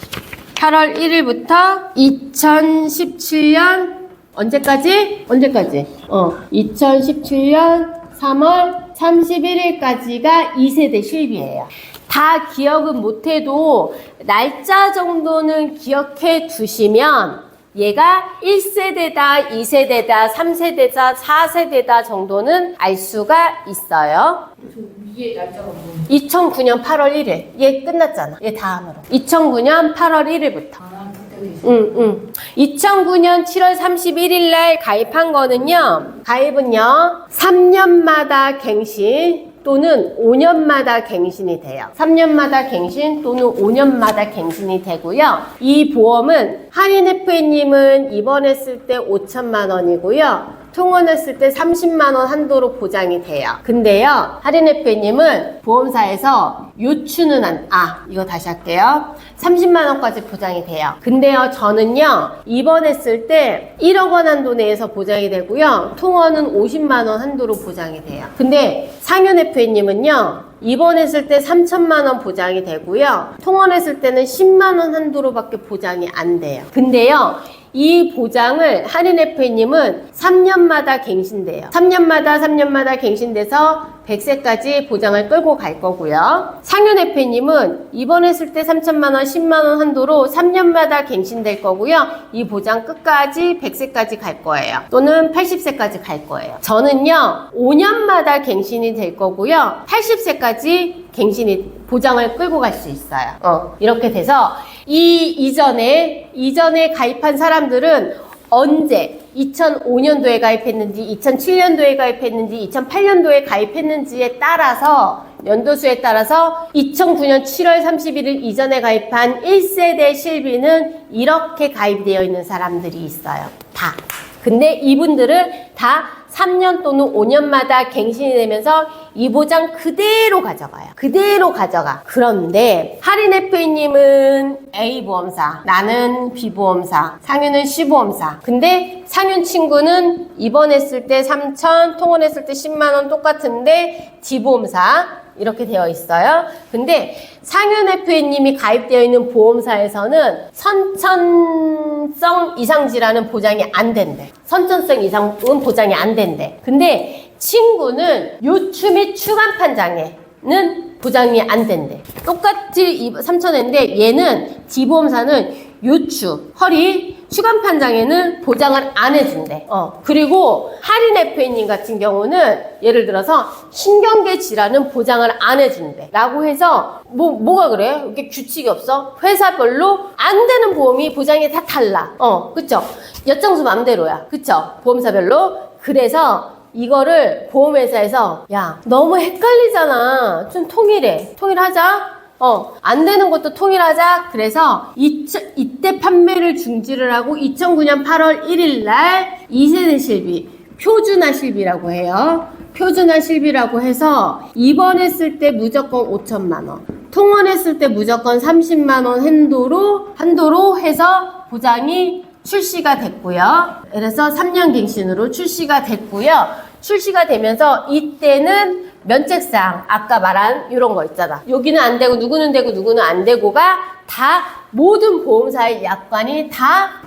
2017년 언제까지? 2017년 3월 31일까지가 2세대 실비예요. 다 기억은 못해도 날짜 정도는 기억해 두시면 얘가 1세대다, 2세대다, 3세대다, 4세대다 정도는 알 수가 있어요. 저 위에 날짜가 뭐예요? 2009년 8월 1일. 얘 끝났잖아. 얘 다음으로. 2009년 8월 1일부터. 아, 그때도 있어요. 2009년 7월 31일 날 가입한 거는요. 가입은요. 3년마다 갱신 또는 5년마다 갱신이 돼요. 3년마다 갱신 또는 5년마다 갱신이 되고요. 이 보험은 할인 FA님은 입원했을 때 5천만 원이고요. 통원했을 때 30만 원 한도로 보장이 돼요. 근데요, 할인 FA님은 보험사에서 요추는 이거 다시 할게요. 30만 원까지 보장이 돼요. 근데요, 저는요, 입원했을 때 1억 원 한도 내에서 보장이 되고요. 통원은 50만 원 한도로 보장이 돼요. 근데 상윤 FA님은요, 입원했을 때 3천만 원 보장이 되고요. 통원했을 때는 10만 원 한도로밖에 보장이 안 돼요. 근데요, 이 보장을 할인 FA님은 3년마다 갱신돼요. 3년마다 갱신돼서 100세까지 보장을 끌고 갈 거고요. 상윤 FA님은 입원했을 때 3천만 원, 10만 원 한도로 3년마다 갱신될 거고요. 이 보장 끝까지 100세까지 갈 거예요. 또는 80세까지 갈 거예요. 저는요, 5년마다 갱신이 될 거고요. 80세까지 갱신이 보장을 끌고 갈 수 있어요. 이렇게 돼서 이전에 가입한 사람들은 언제 2005년도에 가입했는지 2007년도에 가입했는지 2008년도에 가입했는지에 따라서 연도수에 따라서 2009년 7월 31일 이전에 가입한 1세대 실비는 이렇게 가입되어 있는 사람들이 있어요. 다. 근데 이분들은 다 3년 또는 5년마다 갱신이 되면서 이 보장 그대로 가져가요. 그대로 가져가. 그런데 할인 FA님은 A보험사, 나는 B보험사, 상윤은 C보험사. 근데 상윤 친구는 입원했을 때 3천, 통원했을 때 10만 원 똑같은데 D보험사 이렇게 되어 있어요. 근데 상윤 FA님이 가입되어 있는 보험사에서는 선천성 이상질환은 보장이 안 된대. 선천성 이상은 보장이 안 된대. 근데 친구는 요추 및 추간판 장애는 보장이 안 된대. 똑같이 3천엔데 얘는 D보험사는 요추, 허리, 추간판 장애는 보장을 안 해준대. 그리고 할인 FA님 같은 경우는 예를 들어서 신경계 질환은 보장을 안 해준대. 라고 해서 뭐가 그래? 이렇게 규칙이 없어? 회사별로 안 되는 보험이 보장이 다 달라. 그쵸? 엿장수 맘대로야. 그쵸? 보험사별로. 그래서 이거를 보험회사에서 야, 너무 헷갈리잖아. 좀 통일해. 통일하자. 안 되는 것도 통일하자. 그래서 이때 판매를 중지를 하고 2009년 8월 1일 날 2세대 실비, 표준화 실비라고 해요. 표준화 실비라고 해서 입원했을 때 무조건 5천만 원, 통원했을 때 무조건 30만 원 한도로 해서 보장이 출시가 됐고요. 그래서 3년 갱신으로 출시가 됐고요. 출시가 되면서 이때는 면책사항, 아까 말한 이런 거 있잖아. 여기는 안 되고 누구는 되고 누구는 안 되고가 다 모든 보험사의 약관이 다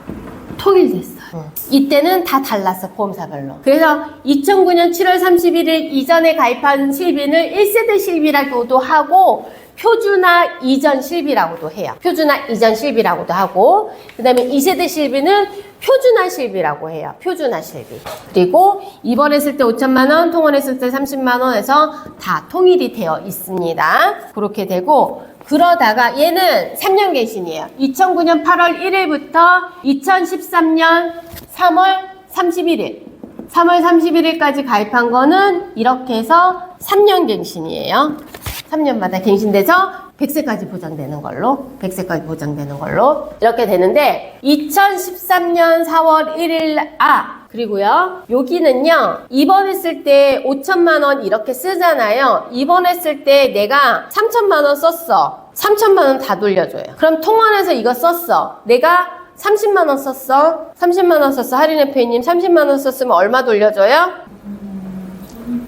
통일됐어요. 이때는 다 달랐어, 보험사별로. 그래서 2009년 7월 31일 이전에 가입한 실비는 1세대 실비라고도 하고 표준화 이전 실비라고도 해요. 표준화 이전 실비라고도 하고, 그 다음에 2세대 실비는 표준화 실비라고 해요. 표준화 실비. 그리고 입원했을 때 5천만 원, 통원했을 때 30만 원에서 다 통일이 되어 있습니다. 그렇게 되고, 그러다가 얘는 3년 갱신이에요. 2009년 8월 1일부터 2013년 3월 31일. 3월 31일까지 가입한 거는 이렇게 해서 3년 갱신이에요. 3년마다 갱신돼서 100세까지 보장되는 걸로, 100세까지 보장되는 걸로 이렇게 되는데 2013년 4월 1일 그리고요 여기는요 입원했을 때 5천만 원 이렇게 쓰잖아요. 입원했을 때 내가 3천만 원 썼어. 3천만 원 다 돌려줘요. 그럼 통원해서 이거 썼어. 내가 30만 원 썼어. 30만 원 썼어. 할인 FA님 30만 원 썼으면 얼마 돌려줘요?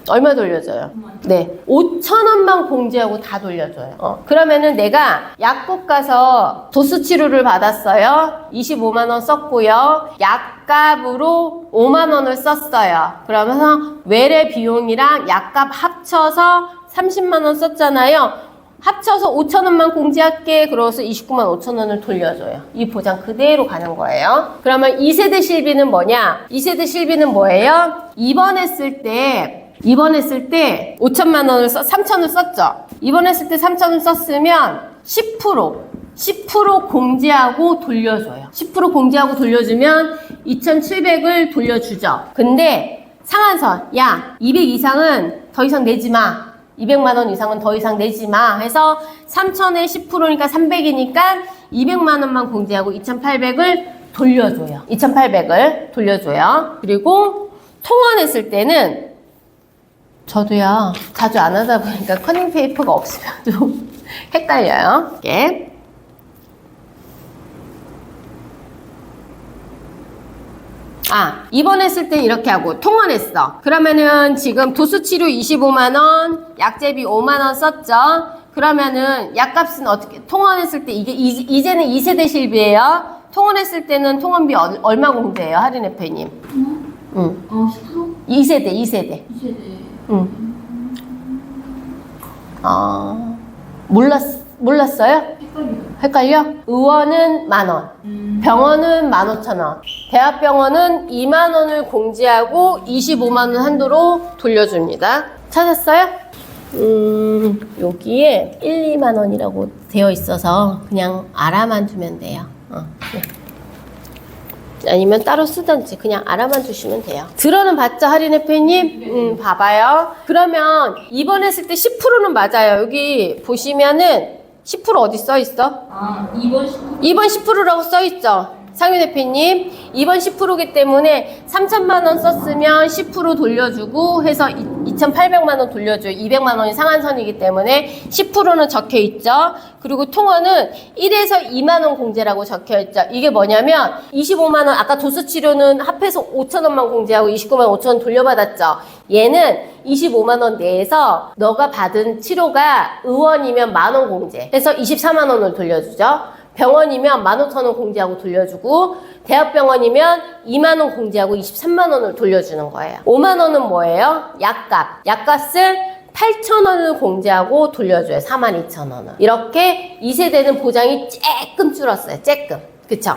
얼마 돌려줘요? 네, 5,000원만 공제하고 다 돌려줘요. 그러면은 내가 약국 가서 도수 치료를 받았어요. 25만 원 썼고요. 약값으로 5만 원을 썼어요. 그러면서 외래 비용이랑 약값 합쳐서 30만 원 썼잖아요. 합쳐서 5,000원만 공제할게. 그래서 29만 5천원을 돌려줘요. 이 보장 그대로 가는 거예요. 그러면 2세대 실비는 뭐냐? 2세대 실비는 뭐예요? 입원했을 때 5천만 원을 3천을 썼죠. 입원했을 때 3천을 썼으면 10% 공제하고 돌려줘요. 10% 공제하고 돌려주면 2,700을 돌려주죠. 근데 상한선, 야, 200 이상은 더 이상 내지 마. 200만 원 이상은 더 이상 내지 마. 해서 3천에 10%니까 300이니까 200만 원만 공제하고 2,800을 돌려줘요. 2,800을 돌려줘요. 그리고 통원했을 때는 저도요, 자주 안 하다 보니까 커닝 페이퍼가 없으면 좀 헷갈려요. 이렇게. 입원했을 때 이렇게 하고 통원했어. 그러면은 지금 도수치료 25만원, 약제비 5만원 썼죠? 그러면은 약값은 어떻게, 통원했을 때 이제는 2세대 실비예요. 통원했을 때는 통원비 얼마 공제예요, 할인 FA님? 응. 10%? 2세대. 2세대. 응. 몰랐어요? 헷갈려? 의원은 10,000원, 병원은 15,000원, 대학병원은 20,000원을 공제하고 25만원 한도로 돌려줍니다. 찾았어요? 여기에 1, 2만원이라고 되어 있어서 그냥 알아만 두면 돼요. 네. 아니면 따로 쓰던지 그냥 알아만 두시면 돼요. 들어는 봤죠, 할인 FA님? 봐봐요. 그러면 입원했을 때 10%는 맞아요. 여기 보시면은 10% 어디 써 있어? 2번 10%라고 써 있죠. 상윤 대표님, 2번 10%기 때문에 3천만 원 썼으면 10% 돌려주고 해서 2,800만 원 돌려줘요. 200만 원이 상한선이기 때문에 10%는 적혀 있죠. 그리고 통원은 1에서 2만 원 공제라고 적혀 있죠. 이게 뭐냐면 25만 원, 아까 도수치료는 합해서 5천 원만 공제하고 29만 5천 원 돌려받았죠. 얘는 25만 원 내에서 너가 받은 치료가 의원이면 10,000원 공제 해서 24만 원을 돌려주죠. 병원이면 15,000원 공제하고 돌려주고, 대학병원이면 2만원 공제하고 23만원을 돌려주는 거예요. 5만원은 뭐예요? 약값. 약값을 8,000원을 공제하고 돌려줘요. 42,000원을. 이렇게 2세대는 보장이 쬐끔 줄었어요. 쬐끔. 그쵸?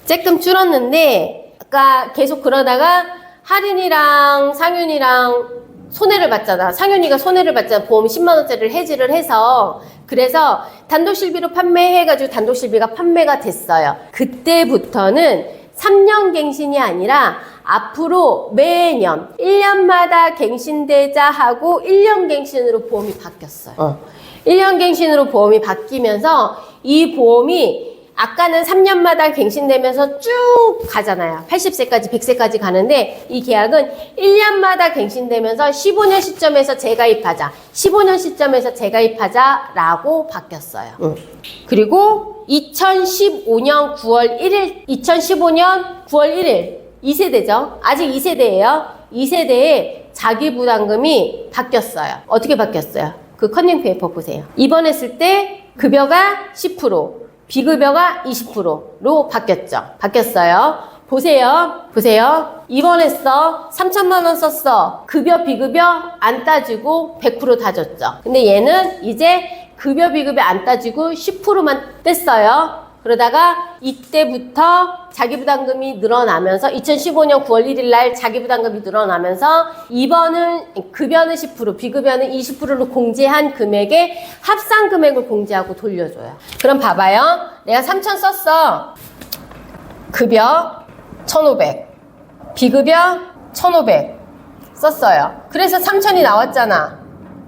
쬐끔 줄었는데, 아까 계속 그러다가 할인이랑 상윤이랑 손해를 봤잖아. 상윤이가 손해를 봤잖아. 보험 10만원짜리를 해지를 해서. 그래서 단독실비로 판매해가지고 단독실비가 판매가 됐어요. 그때부터는 3년 갱신이 아니라 앞으로 매년 1년마다 갱신되자 하고 1년 갱신으로 보험이 바뀌었어요. 1년 갱신으로 보험이 바뀌면서 이 보험이 아까는 3년마다 갱신되면서 쭉 가잖아요. 80세까지, 100세까지 가는데 이 계약은 1년마다 갱신되면서 15년 시점에서 재가입하자. 15년 시점에서 재가입하자라고 바뀌었어요. 그리고 2015년 9월 1일, 2015년 9월 1일 2세대죠. 아직 2세대예요. 2세대에 자기부담금이 바뀌었어요. 어떻게 바뀌었어요? 그 컨닝 페이퍼 보세요. 입원했을 때 급여가 10%. 비급여가 20%로 바뀌었어요. 보세요. 입원했어. 3천만 원 썼어. 급여, 비급여 안 따지고 100% 다 줬죠. 근데 얘는 이제 급여, 비급여 안 따지고 10%만 뗐어요. 그러다가 이때부터 자기부담금이 늘어나면서 2015년 9월 1일 날 자기부담금이 늘어나면서 급여는 10%, 비급여는 20%로 공제한 금액에 합산 금액을 공제하고 돌려줘요. 그럼 봐봐요. 내가 3,000 썼어. 급여 1,500, 비급여 1,500 썼어요. 그래서 3,000이 나왔잖아.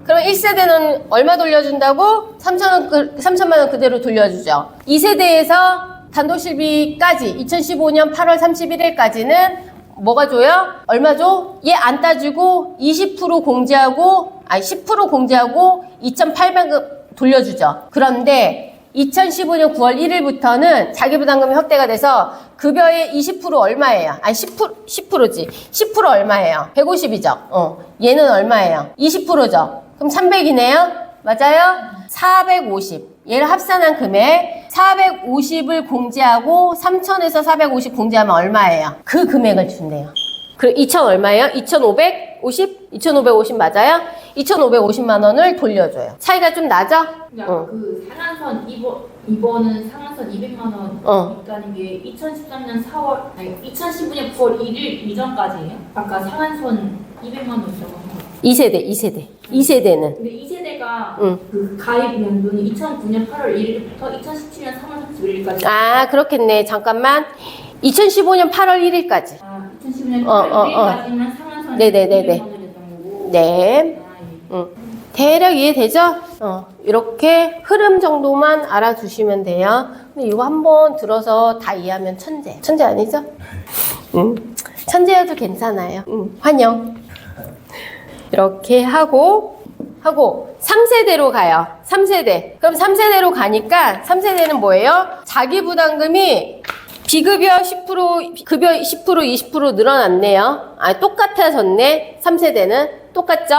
그럼 1세대는 얼마 돌려준다고? 3천만 원 그대로 돌려주죠. 2세대에서 단독실비까지 2015년 8월 31일까지는 뭐가 줘요? 얼마 줘? 얘 안 따지고 20% 공제하고 10% 공제하고 2,800원 돌려주죠. 그런데 2015년 9월 1일부터는 자기부담금이 확대가 돼서 급여의 20% 얼마예요? 10%지. 10% 얼마예요? 150이죠. 얘는 얼마예요? 20%죠. 그럼 300이네요? 맞아요? 450. 얘를 합산한 금액 450을 공제하고 3,000에서 450 공제하면 얼마예요? 그 금액을 준대요. 그럼 2천 얼마예요? 2,550? 2,550 맞아요? 2,550만 원을 돌려줘요. 차이가 좀 나죠? 그냥 그 상한선 2번은 상한선 200만 원 있다는 게 2013년 4월 아니 2015년 9월 1일 이전까지예요? 아까 상한선 200만 원이라고 한 거. 2세대는 근데 2세대가 그 가입 연도는 2009년 8월 1일부터 2017년 3월 31일까지. 아 그렇겠네. 잠깐만. 2015년 8월 1일까지. 아 2015년 8월 1일까지만 상한선 네네네네. 200만 원이었던 거고. 네. 아, 예. 대략 이해되죠? 이렇게 흐름 정도만 알아두시면 돼요. 근데 이거 한번 들어서 다 이해하면 천재. 천재 아니죠? 천재여도 괜찮아요. 환영. 이렇게 하고 3세대로 가요. 3세대. 그럼 3세대로 가니까 3세대는 뭐예요? 자기 부담금이 비급여 10%, 급여 10%, 20% 늘어났네요. 아, 똑같아졌네. 3세대는. 똑같죠?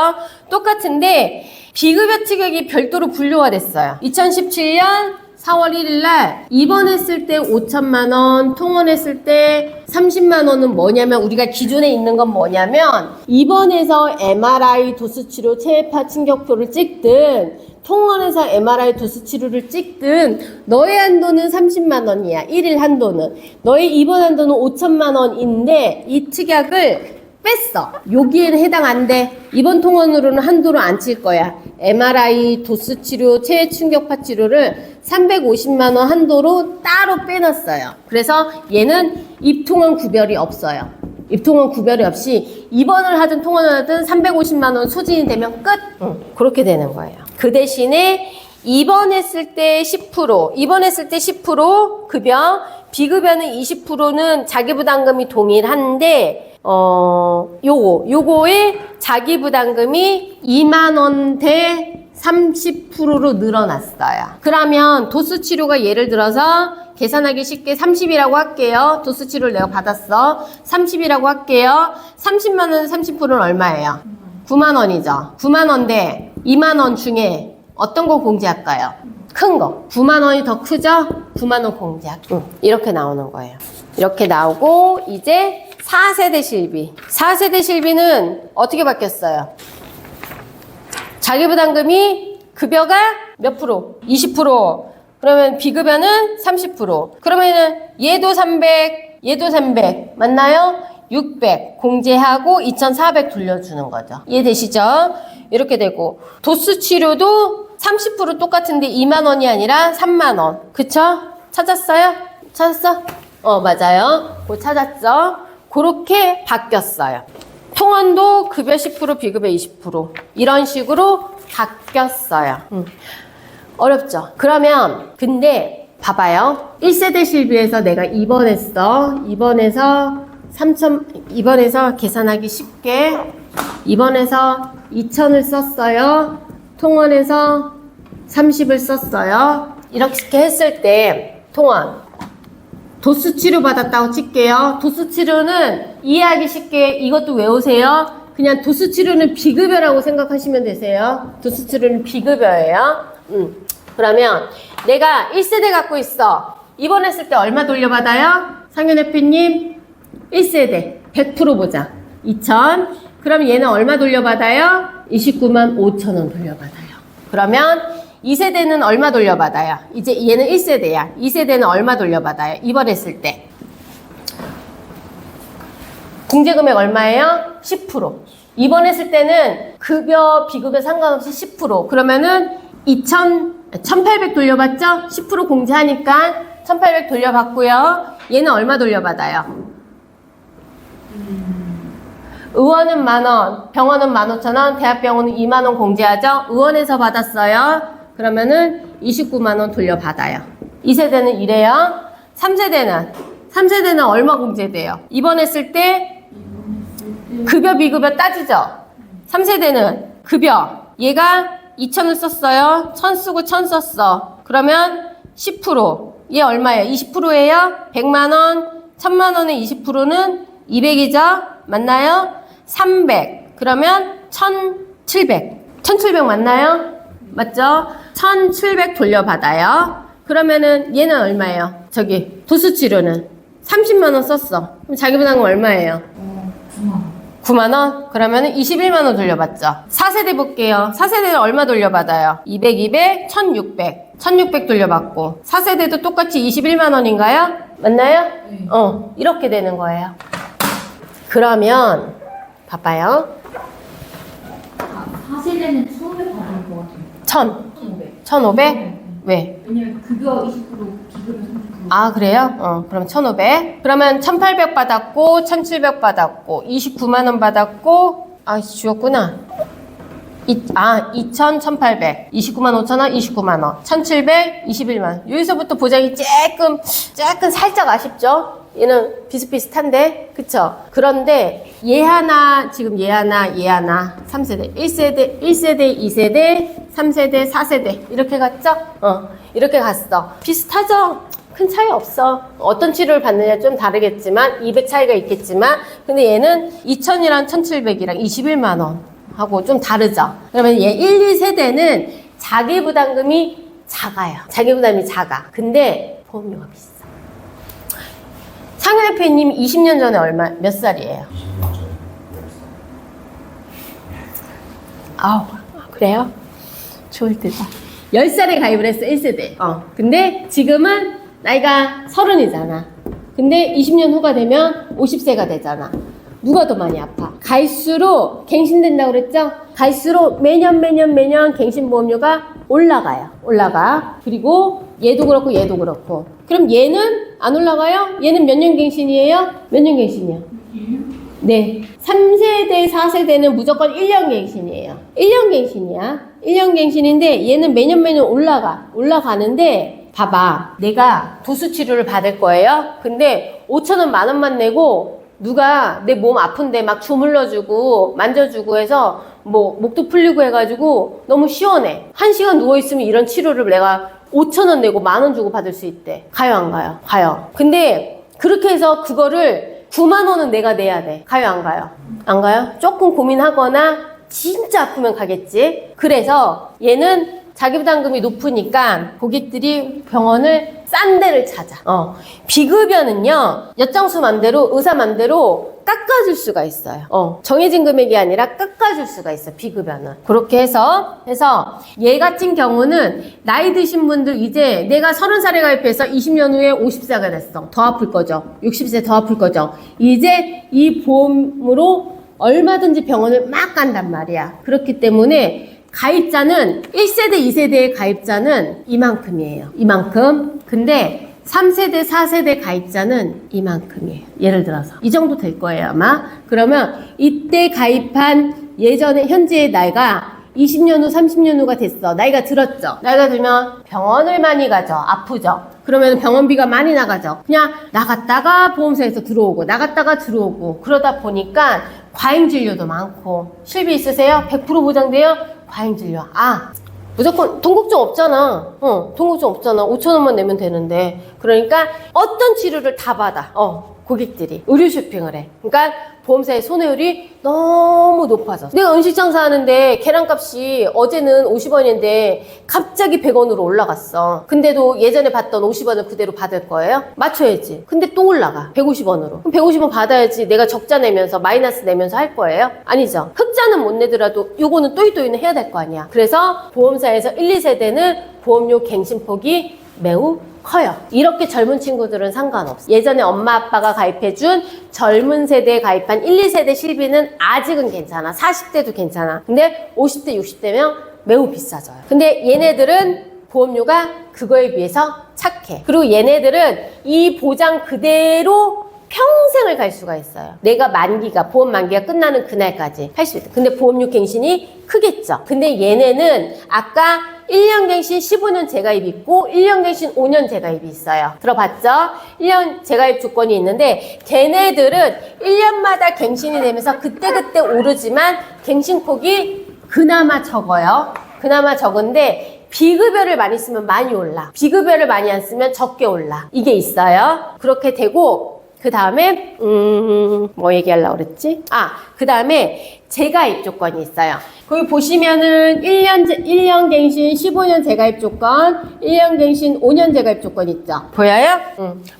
똑같은데 비급여 체격이 별도로 분류가 됐어요. 2017년 4월 1일 날 입원했을 때 5천만 원, 통원했을 때 30만 원은 뭐냐면 우리가 기존에 있는 건 뭐냐면 입원해서 MRI 도수 치료 체외파 충격표를 찍든 통원에서 MRI 도수 치료를 찍든 너의 한도는 30만 원이야. 1일 한도는. 너의 입원 한도는 5천만 원인데 이 특약을 뺐어. 여기에는 해당 안 돼. 이번 통원으로는 한도를 안 칠 거야. MRI, 도수 치료, 체외 충격파 치료를 350만 원 한도로 따로 빼놨어요. 그래서 얘는 입통원 구별이 없어요. 입통원 구별이 없이 입원을 하든 통원을 하든 350만 원 소진이 되면 끝. 그렇게 되는 거예요. 그 대신에 입원했을 때 10%, 입원했을 때 10% 급여, 비급여는 20%는 자기부담금이 동일한데 요거의 자기부담금이 2만 원대 30%로 늘어났어요. 그러면 도수치료가 예를 들어서 계산하기 쉽게 30이라고 할게요. 도수치료를 내가 받았어. 30이라고 할게요. 30만 원 30%는 얼마예요? 9만 원이죠. 9만 원대 2만 원 중에 어떤 거 공제할까요? 큰 거. 9만 원이 더 크죠? 9만 원 공제할게요. 이렇게 나오는 거예요. 이렇게 나오고 이제 4세대 실비. 4세대 실비는 어떻게 바뀌었어요? 자기부담금이 급여가 몇 프로? 20%. 그러면 비급여는 30%. 그러면은 얘도 300, 얘도 300. 맞나요? 600 공제하고 2,400 돌려주는 거죠. 이해되시죠? 이렇게 되고 도수 치료도 30% 똑같은데 2만 원이 아니라 3만 원. 그쵸? 찾았어요? 찾았어? 맞아요. 그거 찾았죠? 그렇게 바뀌었어요. 통원도 급여 10%, 비급여 20%. 이런 식으로 바뀌었어요. 어렵죠? 그러면, 근데, 봐봐요. 1세대 실비에서 내가 입원해서 계산하기 쉽게, 입원해서 2,000을 썼어요. 통원에서 30을 썼어요. 이렇게 했을 때, 통원. 도수 치료 받았다고 칠게요. 도수 치료는 이해하기 쉽게 이것도 외우세요. 그냥 도수 치료는 비급여라고 생각하시면 되세요. 도수 치료는 비급여예요. 그러면 내가 1세대 갖고 있어. 입원했을 때 얼마 돌려받아요? 상윤해피님 1세대 100% 보자. 2,000. 그럼 얘는 얼마 돌려받아요? 29만 5천 원 돌려받아요. 그러면 2세대는 얼마 돌려받아요? 이제 얘는 1세대야. 2세대는 얼마 돌려받아요? 입원했을 때. 공제금액 얼마예요? 10%. 입원했을 때는 급여, 비급여 상관없이 10%. 그러면은 1,800 돌려받죠? 10% 공제하니까 1,800 돌려받고요. 얘는 얼마 돌려받아요? 의원은 10,000원, 병원은 15,000원, 대학병원은 20,000원 공제하죠? 의원에서 받았어요. 그러면은 29만 원 돌려받아요. 2세대는 이래요. 3세대는 얼마 공제돼요? 입원했을 때 급여 비급여 따지죠? 3세대는 급여 얘가 2,000을 썼어요. 1,000 쓰고 1,000 썼어. 그러면 10%. 얘 얼마예요? 20%예요? 100만 원. 1,000만 원의 20%는 200이죠? 맞나요? 300. 그러면 1,700. 1,700 맞나요? 맞죠? 1,700 돌려받아요. 그러면은 얘는 얼마예요? 저기 도수치료는 30만 원 썼어. 그럼 자기부담금 얼마예요? 9만. 9만 원? 그러면 21만 원 돌려받죠. 4세대 볼게요. 4세대는 얼마 돌려받아요? 200, 200, 1600. 1600 돌려받고 4세대도 똑같이 21만 원인가요? 맞나요? 네. 이렇게 되는 거예요. 그러면 봐봐요. 4세대는 1,500 받을 것 같아요. 1,500. 1500? 네. 왜? 왜냐면 급여 20%, 기급여 30%. 아, 그래요? 그럼 1500. 그러면 1800 받았고, 1700 받았고, 29만 원 받았고, 지웠구나. 2,000, 1,800. 29만 5천 원, 29만 원. 1,700, 21만 원. 여기서부터 보장이 조금 살짝 아쉽죠? 얘는 비슷비슷한데, 그쵸? 그런데 얘 하나, 지금 얘 하나, 3세대, 1세대, 2세대, 3세대, 4세대 이렇게 갔죠? 이렇게 갔어. 비슷하죠? 큰 차이 없어. 어떤 치료를 받느냐 좀 다르겠지만 200 차이가 있겠지만 근데 얘는 2,000이랑 1,700이랑 21만 원 하고 좀 다르죠? 그러면 얘 1, 2세대는 자기부담금이 작아요. 자기부담이 작아. 근데 보험료가 비싸. 상현 대표님 20년 전에 몇 살이에요? 20년 전에 아우, 그래요? 좋을 때다. 10살에 가입을 했어, 1세대. 근데 지금은 나이가 30이잖아. 근데 20년 후가 되면 50세가 되잖아. 누가 더 많이 아파? 갈수록 갱신된다고 그랬죠? 갈수록 매년 갱신보험료가 올라가. 그리고 얘도 그렇고. 그럼 얘는 안 올라가요? 얘는 몇 년 갱신이에요? 몇 년 갱신이요? 네. 3세대, 4세대는 무조건 1년 갱신이에요. 1년 갱신이야. 1년 갱신인데 얘는 매년 올라가는데 봐봐. 내가 도수 치료를 받을 거예요. 근데 5,000원, 10,000원만 내고 누가 내 몸 아픈데 막 주물러주고 만져주고 해서 뭐 목도 풀리고 해가지고 너무 시원해. 1시간 누워있으면 이런 치료를 내가 5,000원 내고 10,000원 주고 받을 수 있대. 가요, 안 가요? 가요. 근데 그렇게 해서 그거를 9만 원은 내가 내야 돼. 가요, 안 가요? 안 가요? 조금 고민하거나 진짜 아프면 가겠지. 그래서 얘는 자기부담금이 높으니까 고객들이 병원을 싼 데를 찾아. 비급여는요, 엿장수 맘대로, 의사 맘대로 깎아줄 수가 있어요. 정해진 금액이 아니라 깎아줄 수가 있어, 비급여는. 그렇게 해서 얘 같은 경우는 나이 드신 분들 이제 내가 30살에 가입해서 20년 후에 50세가 됐어. 더 아플 거죠. 60세 더 아플 거죠. 이제 이 보험으로 얼마든지 병원을 막 간단 말이야. 그렇기 때문에 가입자는 1세대, 2세대의 가입자는 이만큼이에요. 이만큼. 근데 3세대, 4세대 가입자는 이만큼이에요. 예를 들어서. 이 정도 될 거예요, 아마. 그러면 이때 가입한 현재의 나이가 20년 후, 30년 후가 됐어. 나이가 들었죠. 나이가 들면 병원을 많이 가죠. 아프죠. 그러면 병원비가 많이 나가죠. 그냥 나갔다가 보험사에서 들어오고 그러다 보니까 과잉진료도 많고. 실비 있으세요? 100% 보장돼요? 과잉진료. 무조건 돈 걱정 없잖아. 돈 걱정 없잖아. 5,000원만 내면 되는데. 그러니까 어떤 치료를 다 받아. 고객들이 의료 쇼핑을 해. 그러니까 보험사의 손해율이 너무 높아졌어. 내가 음식 장사하는데 계란값이 어제는 50원인데 갑자기 100원으로 올라갔어. 근데도 예전에 받던 50원을 그대로 받을 거예요? 맞춰야지. 근데 또 올라가. 150원으로. 그럼 150원 받아야지 내가 적자 내면서 마이너스 내면서 할 거예요? 아니죠. 흑자는 못 내더라도 요거는 또이또이는 해야 될 거 아니야. 그래서 보험사에서 1, 2세대는 보험료 갱신폭이 매우 커요. 이렇게 젊은 친구들은 상관없어. 예전에 엄마 아빠가 가입해준 젊은 세대에 가입한 1, 2세대 실비는 아직은 괜찮아. 40대도 괜찮아. 근데 50대, 60대면 매우 비싸져요. 근데 얘네들은 보험료가 그거에 비해서 착해. 그리고 얘네들은 이 보장 그대로 평생을 갈 수가 있어요. 내가 보험 만기가 끝나는 그날까지 80대. 근데 보험료 갱신이 크겠죠. 근데 얘네는 아까 1년 갱신 15년 재가입이 있고 1년 갱신 5년 재가입이 있어요. 들어봤죠? 1년 재가입 조건이 있는데 걔네들은 1년마다 갱신이 되면서 그때그때 오르지만 갱신폭이 그나마 적어요. 그나마 적은데 비급여를 많이 쓰면 많이 올라. 비급여를 많이 안 쓰면 적게 올라. 이게 있어요. 그렇게 되고 그 다음에 뭐 얘기하려고 그랬지? 그 다음에 재가입 조건이 있어요. 거기 보시면은 1년 갱신 15년 재가입 조건, 1년 갱신 5년 재가입 조건 있죠? 보여요?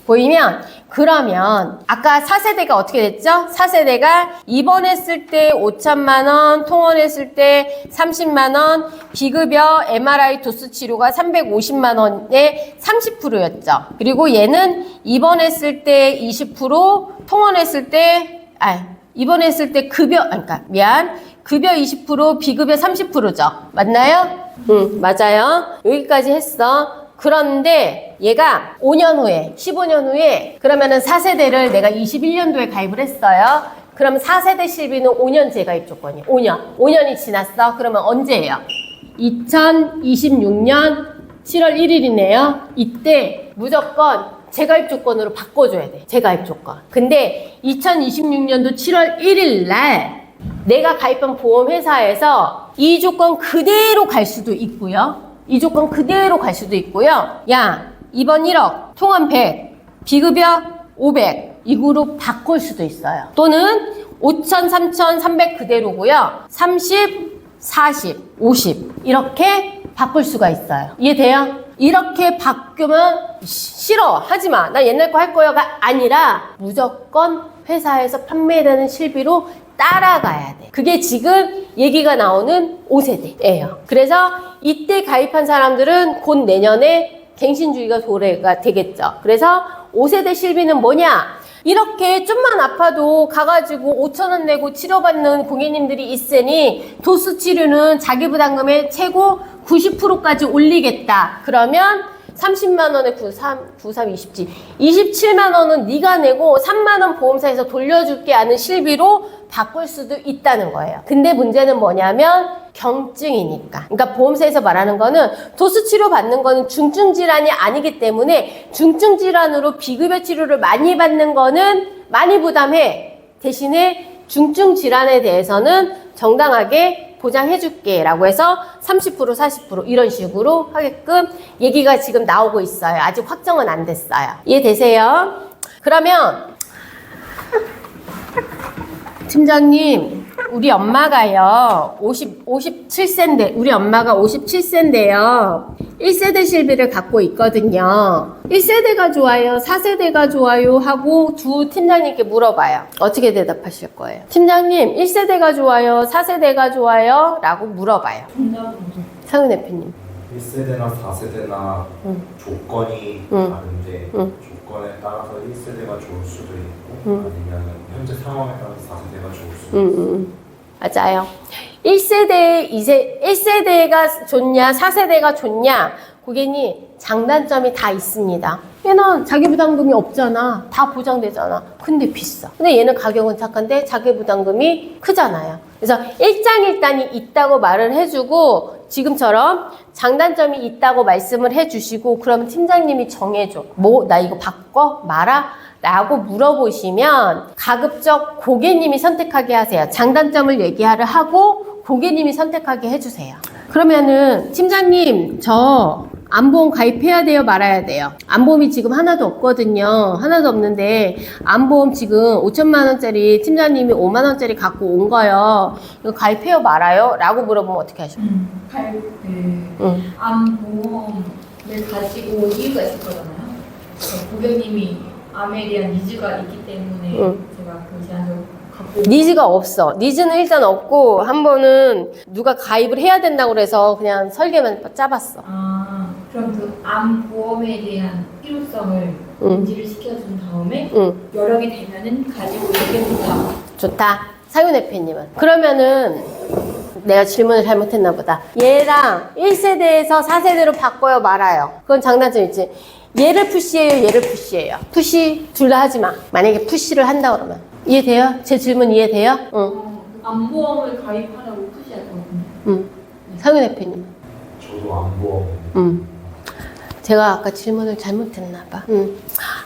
보이면, 그러면 아까 4세대가 어떻게 됐죠? 4세대가 입원했을 때 5천만 원, 통원했을 때 30만 원, 비급여 MRI 도수 치료가 350만 원에 30%였죠. 그리고 얘는 입원했을 때 20%, 통원했을 때 입원했을 때 급여 20%, 비급여 30%죠. 맞나요? 맞아요. 여기까지 했어. 그런데 얘가 5년 후에, 15년 후에 그러면은 4세대를 내가 21년도에 가입을 했어요. 그럼 4세대 실비는 5년 재가입 조건이에요. 5년이 지났어. 그러면 언제예요? 2026년 7월 1일이네요. 이때 무조건 재가입 조건으로 바꿔줘야 돼. 재가입 조건. 근데 2026년도 7월 1일 날 내가 가입한 보험회사에서 이 조건 그대로 갈 수도 있고요. 이 조건 그대로 갈 수도 있고요. 야, 이번 1억, 통원 100, 비급여 500 이구로 바꿀 수도 있어요. 또는 5천, 3천, 300 그대로고요. 30, 40, 50 이렇게 바꿀 수가 있어요. 이해돼요? 이렇게 바꾸면 싫어, 하지마, 나 옛날 거 할 거야가 아니라 무조건 회사에서 판매되는 실비로 따라가야 돼. 그게 지금 얘기가 나오는 5세대예요. 그래서 이때 가입한 사람들은 곧 내년에 갱신주의가 도래가 되겠죠. 그래서 5세대 실비는 뭐냐? 이렇게 좀만 아파도 가가지고 5,000원 내고 치료받는 고객님들이 있으니 도수 치료는 자기 부담금의 최고 90%까지 올리겠다. 그러면 30만 원에 93, 20지. 27만 원은 네가 내고 3만 원 보험사에서 돌려줄게 하는 실비로 바꿀 수도 있다는 거예요. 근데 문제는 뭐냐면 경증이니까. 그러니까 보험사에서 말하는 거는 도수 치료 받는 거는 중증 질환이 아니기 때문에 중증 질환으로 비급여 치료를 많이 받는 거는 많이 부담해. 대신에 중증 질환에 대해서는 정당하게 보장해줄게 라고 해서 30%, 40% 이런 식으로 하게끔 얘기가 지금 나오고 있어요. 아직 확정은 안 됐어요. 이해되세요? 그러면 팀장님, 우리 엄마가요 57세인데 우리 엄마가 57세인데요 1세대 실비를 갖고 있거든요. 1세대가 좋아요? 4세대가 좋아요? 하고 두 팀장님께 물어봐요. 어떻게 대답하실 거예요? 팀장님, 1세대가 좋아요? 4세대가 좋아요? 라고 물어봐요. 상은 대표님. 1세대나 4세대나 조건이 다른데 조건에 따라서 1세대가 좋을 수도 있고 아니면 현재 상황에 따라서 4세대가 좋을 수도 있고 맞아요. 1세대가 좋냐, 4세대가 좋냐, 고객님, 장단점이 다 있습니다. 얘는 자기 부담금이 없잖아. 다 보장되잖아. 근데 비싸. 근데 얘는 가격은 착한데 자기 부담금이 크잖아요. 그래서 일장일단이 있다고 말을 해주고, 지금처럼 장단점이 있다고 말씀을 해주시고, 그러면 팀장님이 정해줘. 뭐, 나 이거 바꿔? 말아? 라고 물어보시면 가급적 고객님이 선택하게 하세요. 장단점을 얘기하려 하고 고객님이 선택하게 해주세요. 그러면은 팀장님, 저 안보험 가입해야 돼요? 말아야 돼요? 안보험이 지금 하나도 없거든요. 하나도 없는데 안보험 지금 5천만 원짜리 팀장님이 5만 원짜리 갖고 온 거요. 이거 가입해요? 말아요? 라고 물어보면 어떻게 하실까요? 가입 때 암보험을 가지고 이유가 있을 거잖아요. 고객님이 암에 대한 니즈가 있기 때문에 제가 그 제안을 갖고 니즈가 없어. 니즈는 일단 없고 한 번은 누가 가입을 해야 된다고 그래서 그냥 설계만 짜봤어. 그럼 그 암보험에 대한 필요성을 인지를 시켜준 다음에 여러 개 되면은 가지고 있게 좋다. 좋다. 사유 대표님은 그러면은 내가 질문을 잘못했나 보다. 얘랑 1세대에서 4세대로 바꿔요? 말아요? 그건 장단점 있지. 얘를 푸시해요? 얘를 푸시해요? 푸시 둘 다 하지 마. 만약에 푸시를 한다 그러면 이해돼요? 제 질문 이해돼요? 응. 암보험을 가입하라고 푸시하거든요. 상윤 대표님. 저도 안보험 제가 아까 질문을 잘못했나 봐.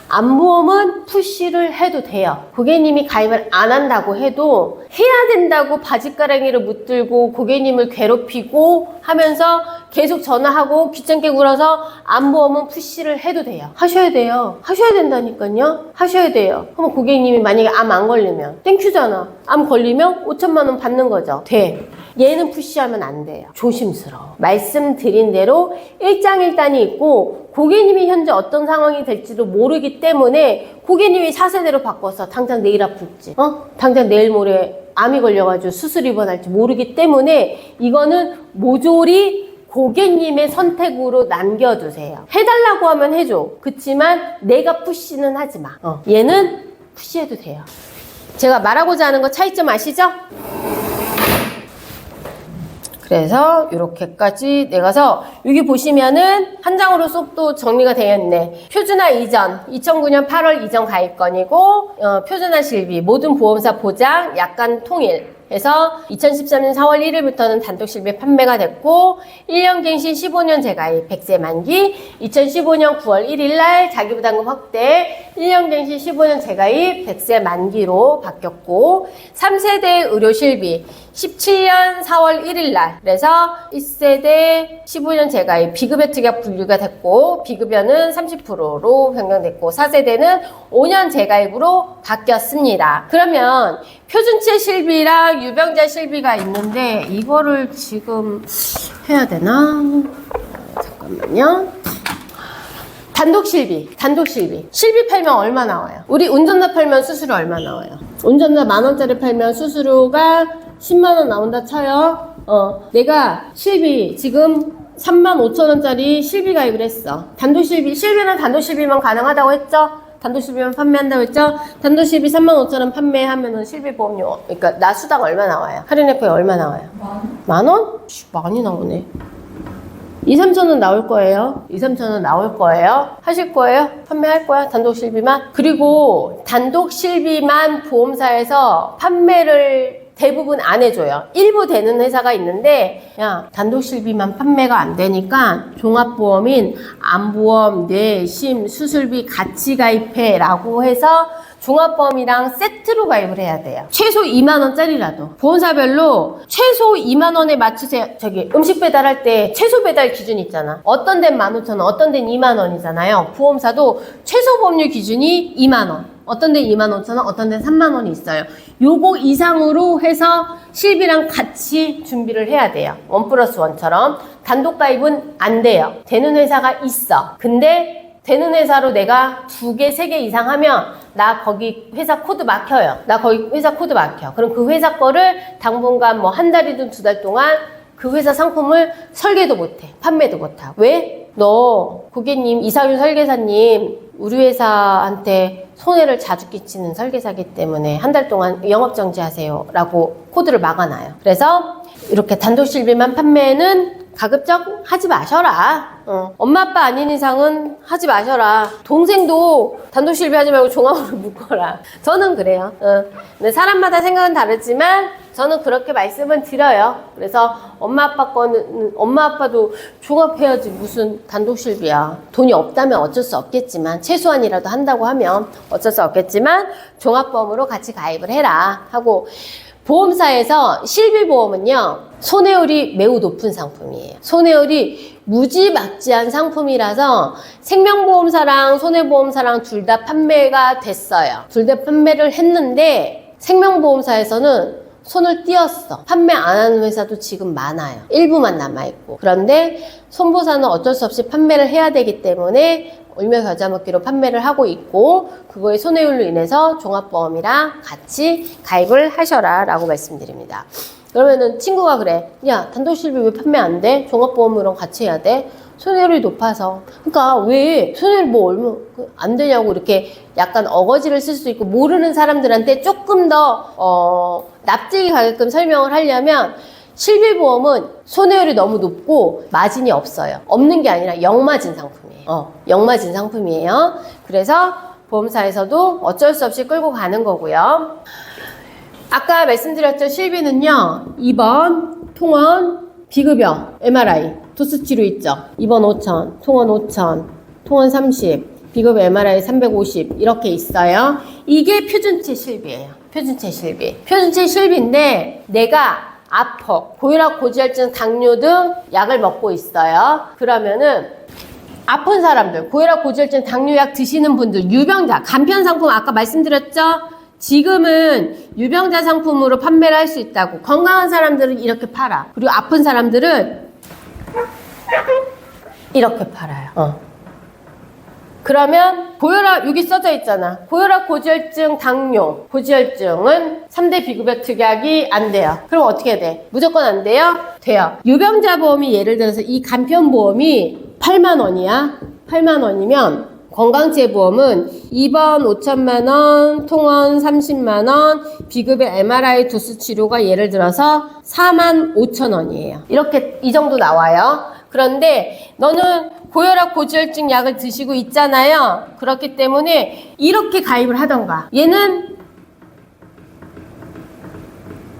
암보험은 푸시를 해도 돼요. 고객님이 가입을 안 한다고 해도 해야 된다고 바지가랑이를 붙들고 고객님을 괴롭히고 하면서 계속 전화하고 귀찮게 굴어서 암보험은 푸시를 해도 돼요. 하셔야 돼요. 하셔야 된다니까요. 하셔야 돼요. 그럼 고객님이 만약에 암 안 걸리면 땡큐잖아. 암 걸리면 5천만 원 받는 거죠. 돼. 얘는 푸시하면 안 돼요. 조심스러워. 말씀드린 대로 일장일단이 있고 고객님이 현재 어떤 상황이 될지도 모르기 때문에 고객님이 차세대로 바꿔서 당장 내일 아플지 당장 내일 모레 암이 걸려가지고 수술 입원할지 모르기 때문에 이거는 모조리 고객님의 선택으로 남겨두세요. 해달라고 하면 해줘. 그치만 내가 푸시는 하지 마. 얘는 푸시해도 돼요. 제가 말하고자 하는 거 차이점 아시죠? 그래서 이렇게까지 내가서 여기 보시면은 한 장으로 쏙 또 정리가 되어 있네. 표준화 이전 2009년 8월 이전 가입건이고 표준화 실비 모든 보험사 보장 약관 통일 해서 2013년 4월 1일부터는 단독 실비 판매가 됐고 1년 갱신 15년 재가입 100세 만기 2015년 9월 1일 날 자기부담금 확대 1년 갱신 15년 재가입 100세 만기로 바뀌었고 3세대 의료 실비 17년 4월 1일 날 그래서 1세대 15년 재가입 비급여 특약 분류가 됐고 비급여는 30%로 변경됐고 4세대는 5년 재가입으로 바뀌었습니다. 그러면 표준체 실비랑 유병자 실비가 있는데 이거를 지금 해야 되나? 잠깐만요. 단독 실비. 실비 팔면 얼마 나와요? 우리 운전자 팔면 수수료 얼마 나와요? 운전자 10,000원짜리 팔면 수수료가 10만원 나온다 쳐요. 내가 실비 지금 35,000원짜리 실비 가입을 했어. 단독 실비는 단독 실비만 가능하다고 했죠? 단독 실비만 판매한다고 했죠? 단독 실비 35,000원 판매하면은 실비 보험료, 그러니까 나 수당 얼마 나와요? 할인 FA 얼마 나와요? 10,000원? 많이 나오네. 2-3천원 나올 거예요. 2-3천원 나올 거예요. 하실 거예요? 판매할 거야? 단독 실비만? 그리고 단독 실비만 보험사에서 판매를 대부분 안 해줘요. 일부 되는 회사가 있는데 야 단독 실비만 판매가 안 되니까 종합보험인 암보험, 뇌, 심, 수술비 같이 가입해 라고 해서 종합보험이랑 세트로 가입을 해야 돼요. 최소 2만원짜리라도. 보험사별로 최소 2만원에 맞추세요. 저기 음식 배달할 때 최소 배달 기준 있잖아. 어떤 데는 15,000원, 어떤 데는 2만원이잖아요. 보험사도 최소 보험료 기준이 2만원. 어떤 데는 25,000원, 어떤 데는 3만원이 있어요. 요거 이상으로 해서 실비랑 같이 준비를 해야 돼요. 1+1처럼. 단독 가입은 안 돼요. 되는 회사가 있어. 근데 되는 회사로 내가 2개, 3개 이상 하면 나 거기 회사 코드 막혀요. 나 거기 회사 코드 막혀. 그럼 그 회사 거를 당분간 뭐 한 달이든 2달 동안 그 회사 상품을 설계도 못해. 판매도 못하고. 왜? 너 고객님, 이상윤 설계사님 우리 회사한테 손해를 자주 끼치는 설계사기 때문에 한 달 동안 영업정지하세요 라고 코드를 막아놔요. 그래서 이렇게 단독 실비만 판매는 가급적 하지 마셔라. 엄마 아빠 아닌 이상은 하지 마셔라. 동생도 단독 실비하지 말고 종합으로 묶어라. 저는 그래요. 근데 사람마다 생각은 다르지만 저는 그렇게 말씀은 드려요. 그래서 엄마 아빠 거는 엄마 아빠도 종합해야지 무슨 단독 실비야. 돈이 없다면 어쩔 수 없겠지만 최소한이라도 한다고 하면 어쩔 수 없겠지만 종합보험으로 같이 가입을 해라 하고 보험사에서 실비보험은요 손해율이 매우 높은 상품이에요. 손해율이 무지막지한 상품이라서 생명보험사랑 손해보험사랑 둘 다 판매가 됐어요. 둘 다 판매를 했는데 생명보험사에서는 손을 띄었어. 판매 안 하는 회사도 지금 많아요. 일부만 남아있고. 그런데 손보사는 어쩔 수 없이 판매를 해야 되기 때문에 울며 겨자 먹기로 판매를 하고 있고 그거의 손해율로 인해서 종합보험이랑 같이 가입을 하셔라 라고 말씀드립니다. 그러면은 친구가 그래. 야 단독 실비 왜 판매 안 돼? 종합보험이랑 같이 해야 돼? 손해율이 높아서. 그러니까 왜 손해율 뭐 얼마 안 되냐고 이렇게 약간 어거지를 쓸 수 있고 모르는 사람들한테 조금 더 납득이 가게끔 설명을 하려면 실비보험은 손해율이 너무 높고 마진이 없어요. 없는 게 아니라 역마진 상품이에요. 역마진 상품이에요. 그래서 보험사에서도 어쩔 수 없이 끌고 가는 거고요. 아까 말씀드렸죠. 실비는요. 2번 통원, 비급여, MRI, 도수 치료 있죠. 2번 5,000, 통원 5,000, 통원 30, 비급여 MRI 350 이렇게 있어요. 이게 표준체 실비예요. 표준체 실비. 표준체 실비인데 내가 아파. 고혈압, 고지혈증, 당뇨 등 약을 먹고 있어요. 그러면은 아픈 사람들, 고혈압, 고지혈증, 당뇨 약 드시는 분들, 유병자, 간편 상품 아까 말씀드렸죠? 지금은 유병자 상품으로 판매를 할 수 있다고. 건강한 사람들은 이렇게 팔아. 그리고 아픈 사람들은 이렇게 팔아요. 그러면 고혈압, 여기 써져 있잖아. 고혈압, 고지혈증, 당뇨. 고지혈증은 3대 비급여 특약이 안 돼요. 그럼 어떻게 돼? 무조건 안 돼요? 돼요. 유병자 보험이 예를 들어서 이 간편보험이 8만 원이야. 8만 원이면 건강체보험은 입원 5천만 원, 통원 30만 원, 비급여 MRI 도수 치료가 예를 들어서 4만 5천 원이에요. 이렇게 이 정도 나와요. 그런데 너는 고혈압, 고지혈증 약을 드시고 있잖아요. 그렇기 때문에 이렇게 가입을 하던가. 얘는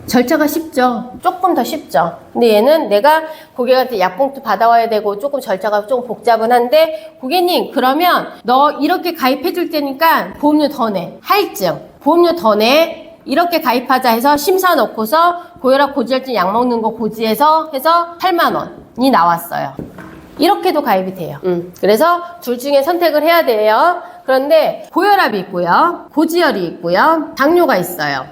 절차가 쉽죠. 조금 더 쉽죠. 근데 얘는 내가 고객한테 약봉투 받아와야 되고 조금 절차가 좀 복잡은 한데, 고객님 그러면 너 이렇게 가입해 줄 테니까 보험료 더 내. 할증. 보험료 더 내. 이렇게 가입하자 해서 심사 넣고서 고혈압, 고지혈증 약 먹는 거 고지해서 해서 8만 원이 나왔어요. 이렇게도 가입이 돼요. 그래서 둘 중에 선택을 해야 돼요. 그런데 고혈압이 있고요. 고지혈이 있고요. 당뇨가 있어요.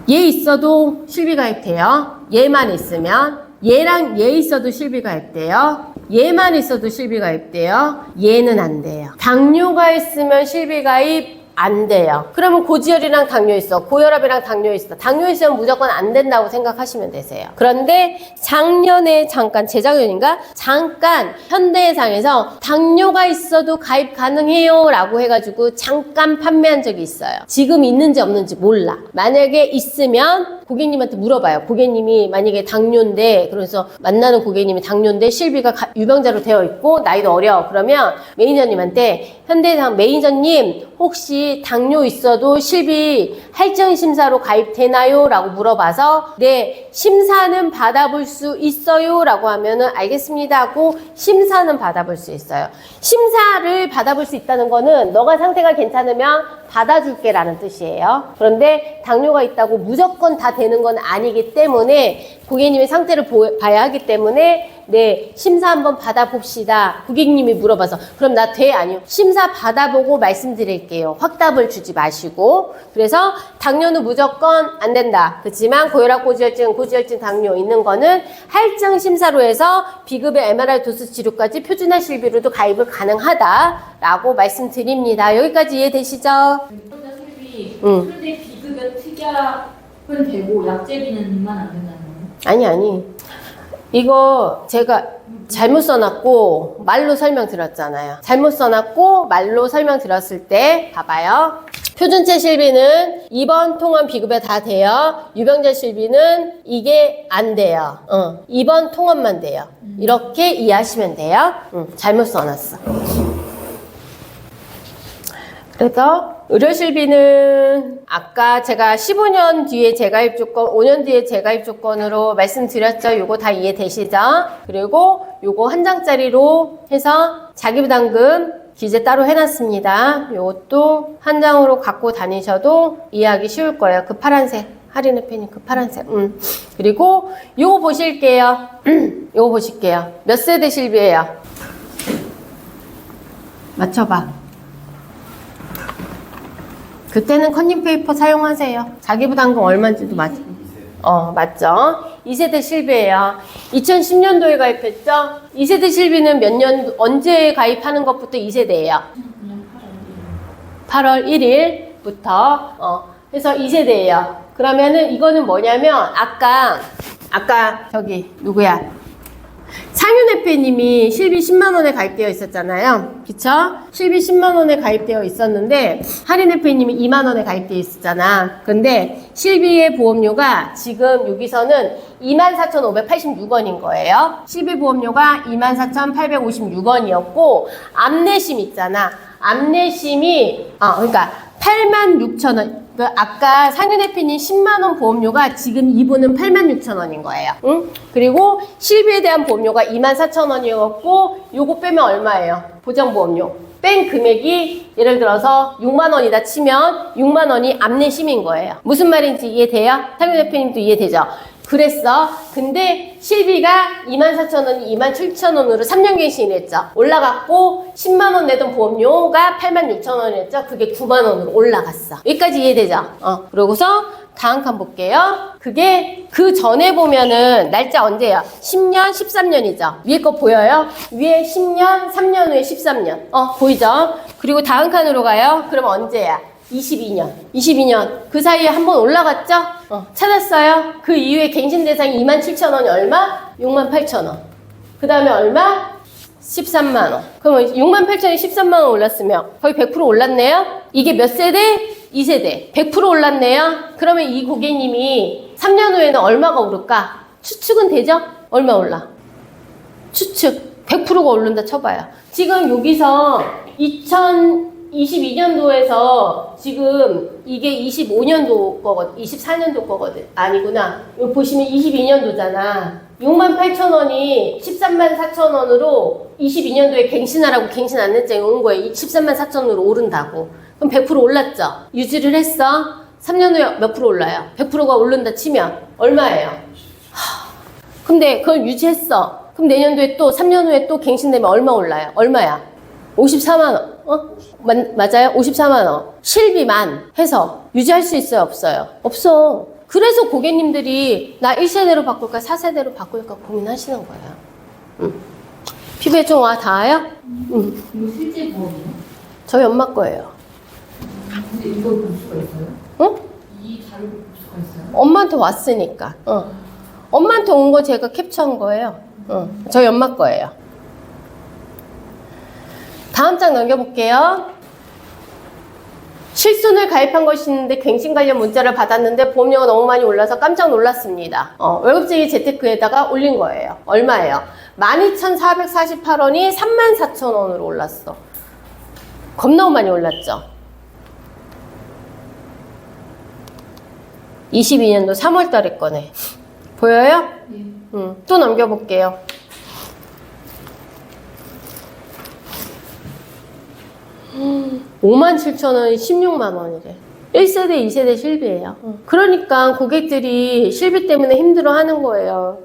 얘 있어도 실비 가입돼요. 얘만 있으면. 얘랑 얘 있어도 실비 가입돼요. 얘만 있어도 실비 가입돼요. 얘는 안 돼요. 당뇨가 있으면 실비 가입 안 돼요. 그러면 고지혈이랑 당뇨 있어. 고혈압이랑 당뇨 있어. 당뇨 있으면 무조건 안 된다고 생각하시면 되세요. 그런데 작년에 잠깐, 재작년인가? 잠깐 현대해상에서 당뇨가 있어도 가입 가능해요 라고 해가지고 잠깐 판매한 적이 있어요. 지금 있는지 없는지 몰라. 만약에 있으면 고객님한테 물어봐요. 고객님이 만약에 당뇨인데, 그래서 만나는 고객님이 당뇨인데 실비가 유병자로 되어 있고 나이도 어려. 그러면 매니저님한테, 현대해상 매니저님 혹시 당뇨 있어도 실비 할증 심사로 가입되나요? 라고 물어봐서 네, 심사는 받아볼 수 있어요 라고 하면은 알겠습니다 하고 심사는 받아볼 수 있어요. 심사를 받아볼 수 있다는 거는 너가 상태가 괜찮으면 받아줄게 라는 뜻이에요. 그런데 당뇨가 있다고 무조건 다 되는 건 아니기 때문에 고객님의 상태를 봐야 하기 때문에 네, 심사 한번 받아봅시다. 고객님이 물어봐서 그럼 나 돼? 아니요. 심사 받아보고 말씀드릴게요. 확답을 주지 마시고. 그래서 당뇨는 무조건 안 된다. 그렇지만 고혈압, 고지혈증, 당뇨 있는 거는 할증 심사로 해서 비급여 MRI 도수 치료까지 표준화 실비로도 가입을 가능하다라고 말씀드립니다. 여기까지 이해되시죠? 유병자 실비, 그런데 비급여 특약은 되고 약제비는만 안 된다는 거예요? 아니. 이거 제가 잘못 써놨고 말로 설명드렸잖아요. 잘못 써놨고 말로 설명드렸을 때 봐봐요. 표준체 실비는 입원, 통원, 비급여 다 돼요. 유병자 실비는 이게 안 돼요. 입원, 통원만 돼요. 이렇게 이해하시면 돼요. 잘못 써놨어. 그래서 의료실비는 아까 제가 15년 뒤에 재가입 조건, 5년 뒤에 재가입 조건으로 말씀드렸죠. 요거 다 이해되시죠? 그리고 요거 한 장짜리로 해서 자기부담금 기재 따로 해놨습니다. 요것도 한 장으로 갖고 다니셔도 이해하기 쉬울 거예요. 그 파란색. 할인의 펜이 그 파란색. 그리고 요거 보실게요. 요거 보실게요. 몇 세대 실비예요? 맞춰봐. 그때는 컨닝페이퍼 사용하세요. 자기부담금 얼마인지도 맞죠? 맞죠? 2세대 실비예요. 2010년도에 가입했죠? 2세대 실비는 몇 년, 언제 가입하는 것부터 2세대예요? 8월 1일부터 해서 2세대예요. 그러면은 이거는 뭐냐면 아까 저기 누구야? 상윤애페님이 실비 10만원에 가입되어 있었잖아요. 그쵸? 실비 10만원에 가입되어 있었는데 할인애페님이 2만원에 가입되어 있었잖아. 근데 실비의 보험료가 지금 여기서는 24,586원인 거예요. 실비 보험료가 24,856원이었고 암내심 있잖아. 암내심이 그러니까 86,000원. 아까 상윤해피님 10만원 보험료가 지금 이분은 86,000원인 거예요. 응? 그리고 실비에 대한 보험료가 24,000원이었고 요거 빼면 얼마예요? 보장보험료. 뺀 금액이 예를 들어서 6만원이다 치면 6만원이 암내심인 거예요. 무슨 말인지 이해돼요? 상윤해피님도 이해되죠? 그랬어. 근데 실비가 24,000원이 27,000원으로 3년 갱신을 했죠. 올라갔고 10만원 내던 보험료가 86,000원이었죠. 그게 9만원으로 올라갔어. 여기까지 이해되죠? 그러고서 다음 칸 볼게요. 그게 그 전에 보면은 날짜 언제야? 10년, 13년이죠. 위에 거 보여요? 위에 10년, 3년 후에 13년. 보이죠? 그리고 다음 칸으로 가요. 그럼 언제야? 22년. 22년. 그 사이에 한 번 올라갔죠? 찾았어요? 그 이후에 갱신 대상이 27,000원이 얼마? 68,000원. 그 다음에 얼마? 13만원. 그러면 68,000원이 13만원 올랐으면 거의 100% 올랐네요? 이게 몇 세대? 2세대. 100% 올랐네요? 그러면 이 고객님이 3년 후에는 얼마가 오를까? 추측은 되죠? 얼마 올라? 추측. 100%가 오른다 쳐봐요. 지금 여기서 2022년도에서 지금 이게 25년도 거거든. 24년도 거거든. 아니구나. 여기 보시면 22년도잖아. 68,000원이 134,000원으로 22년도에 갱신하라고 갱신 안내장이 온 거예요. 134,000원으로 오른다고. 그럼 100% 올랐죠? 유지를 했어. 3년 후에 몇 프로 올라요? 100%가 오른다 치면 얼마예요? 근데 그걸 유지했어. 그럼 내년도에 또 3년 후에 또 갱신되면 얼마 올라요? 얼마야? 54만원. 맞아요? 54만원. 실비만 해서 유지할 수 있어요? 없어요? 없어. 그래서 고객님들이 나 1세대로 바꿀까 4세대로 바꿀까 고민하시는 거예요. 피부에 좀 와 닿아요? 이거 실제 보험이에요? 저희 엄마 거예요. 근데 이걸 볼 수가 있어요? 응? 이 자료를 볼 수가 있어요? 엄마한테 왔으니까. 엄마한테 온 거 제가 캡처한 거예요. 저희 엄마 거예요. 다음 장 넘겨볼게요. 실손을 가입한 것이 있는데 갱신 관련 문자를 받았는데 보험료가 너무 많이 올라서 깜짝 놀랐습니다. 월급쟁이 재테크에다가 올린 거예요. 얼마예요? 12,448원이 34,000원으로 올랐어. 겁나 많이 올랐죠? 22년도 3월 달에 거네. 보여요? 네. 또 넘겨볼게요. 음, 57,000원이 16만원이래. 1세대, 2세대 실비예요. 그러니까 고객들이 실비 때문에 힘들어 하는 거예요.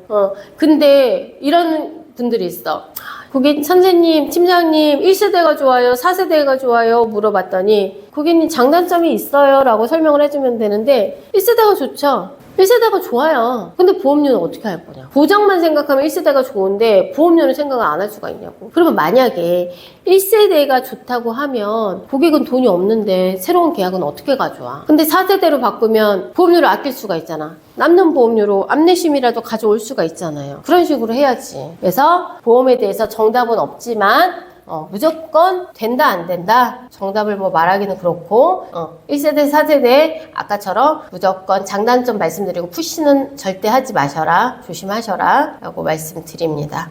근데 이런 분들이 있어. 고객, 선생님, 팀장님, 1세대가 좋아요? 4세대가 좋아요? 물어봤더니 고객님 장단점이 있어요 라고 설명을 해주면 되는데 1세대가 좋죠. 1세대가 좋아요. 근데 보험료는 어떻게 할 거냐. 보장만 생각하면 1세대가 좋은데 보험료는 생각을 안 할 수가 있냐고. 그러면 만약에 1세대가 좋다고 하면 고객은 돈이 없는데 새로운 계약은 어떻게 가져와. 근데 4세대로 바꾸면 보험료를 아낄 수가 있잖아. 남는 보험료로 암내심이라도 가져올 수가 있잖아요. 그런 식으로 해야지. 그래서 보험에 대해서 정답은 없지만 무조건 된다 안 된다 정답을 뭐 말하기는 그렇고 1세대 4세대 아까처럼 무조건 장단점 말씀드리고 푸시는 절대 하지 마셔라, 조심하셔라 라고 말씀드립니다.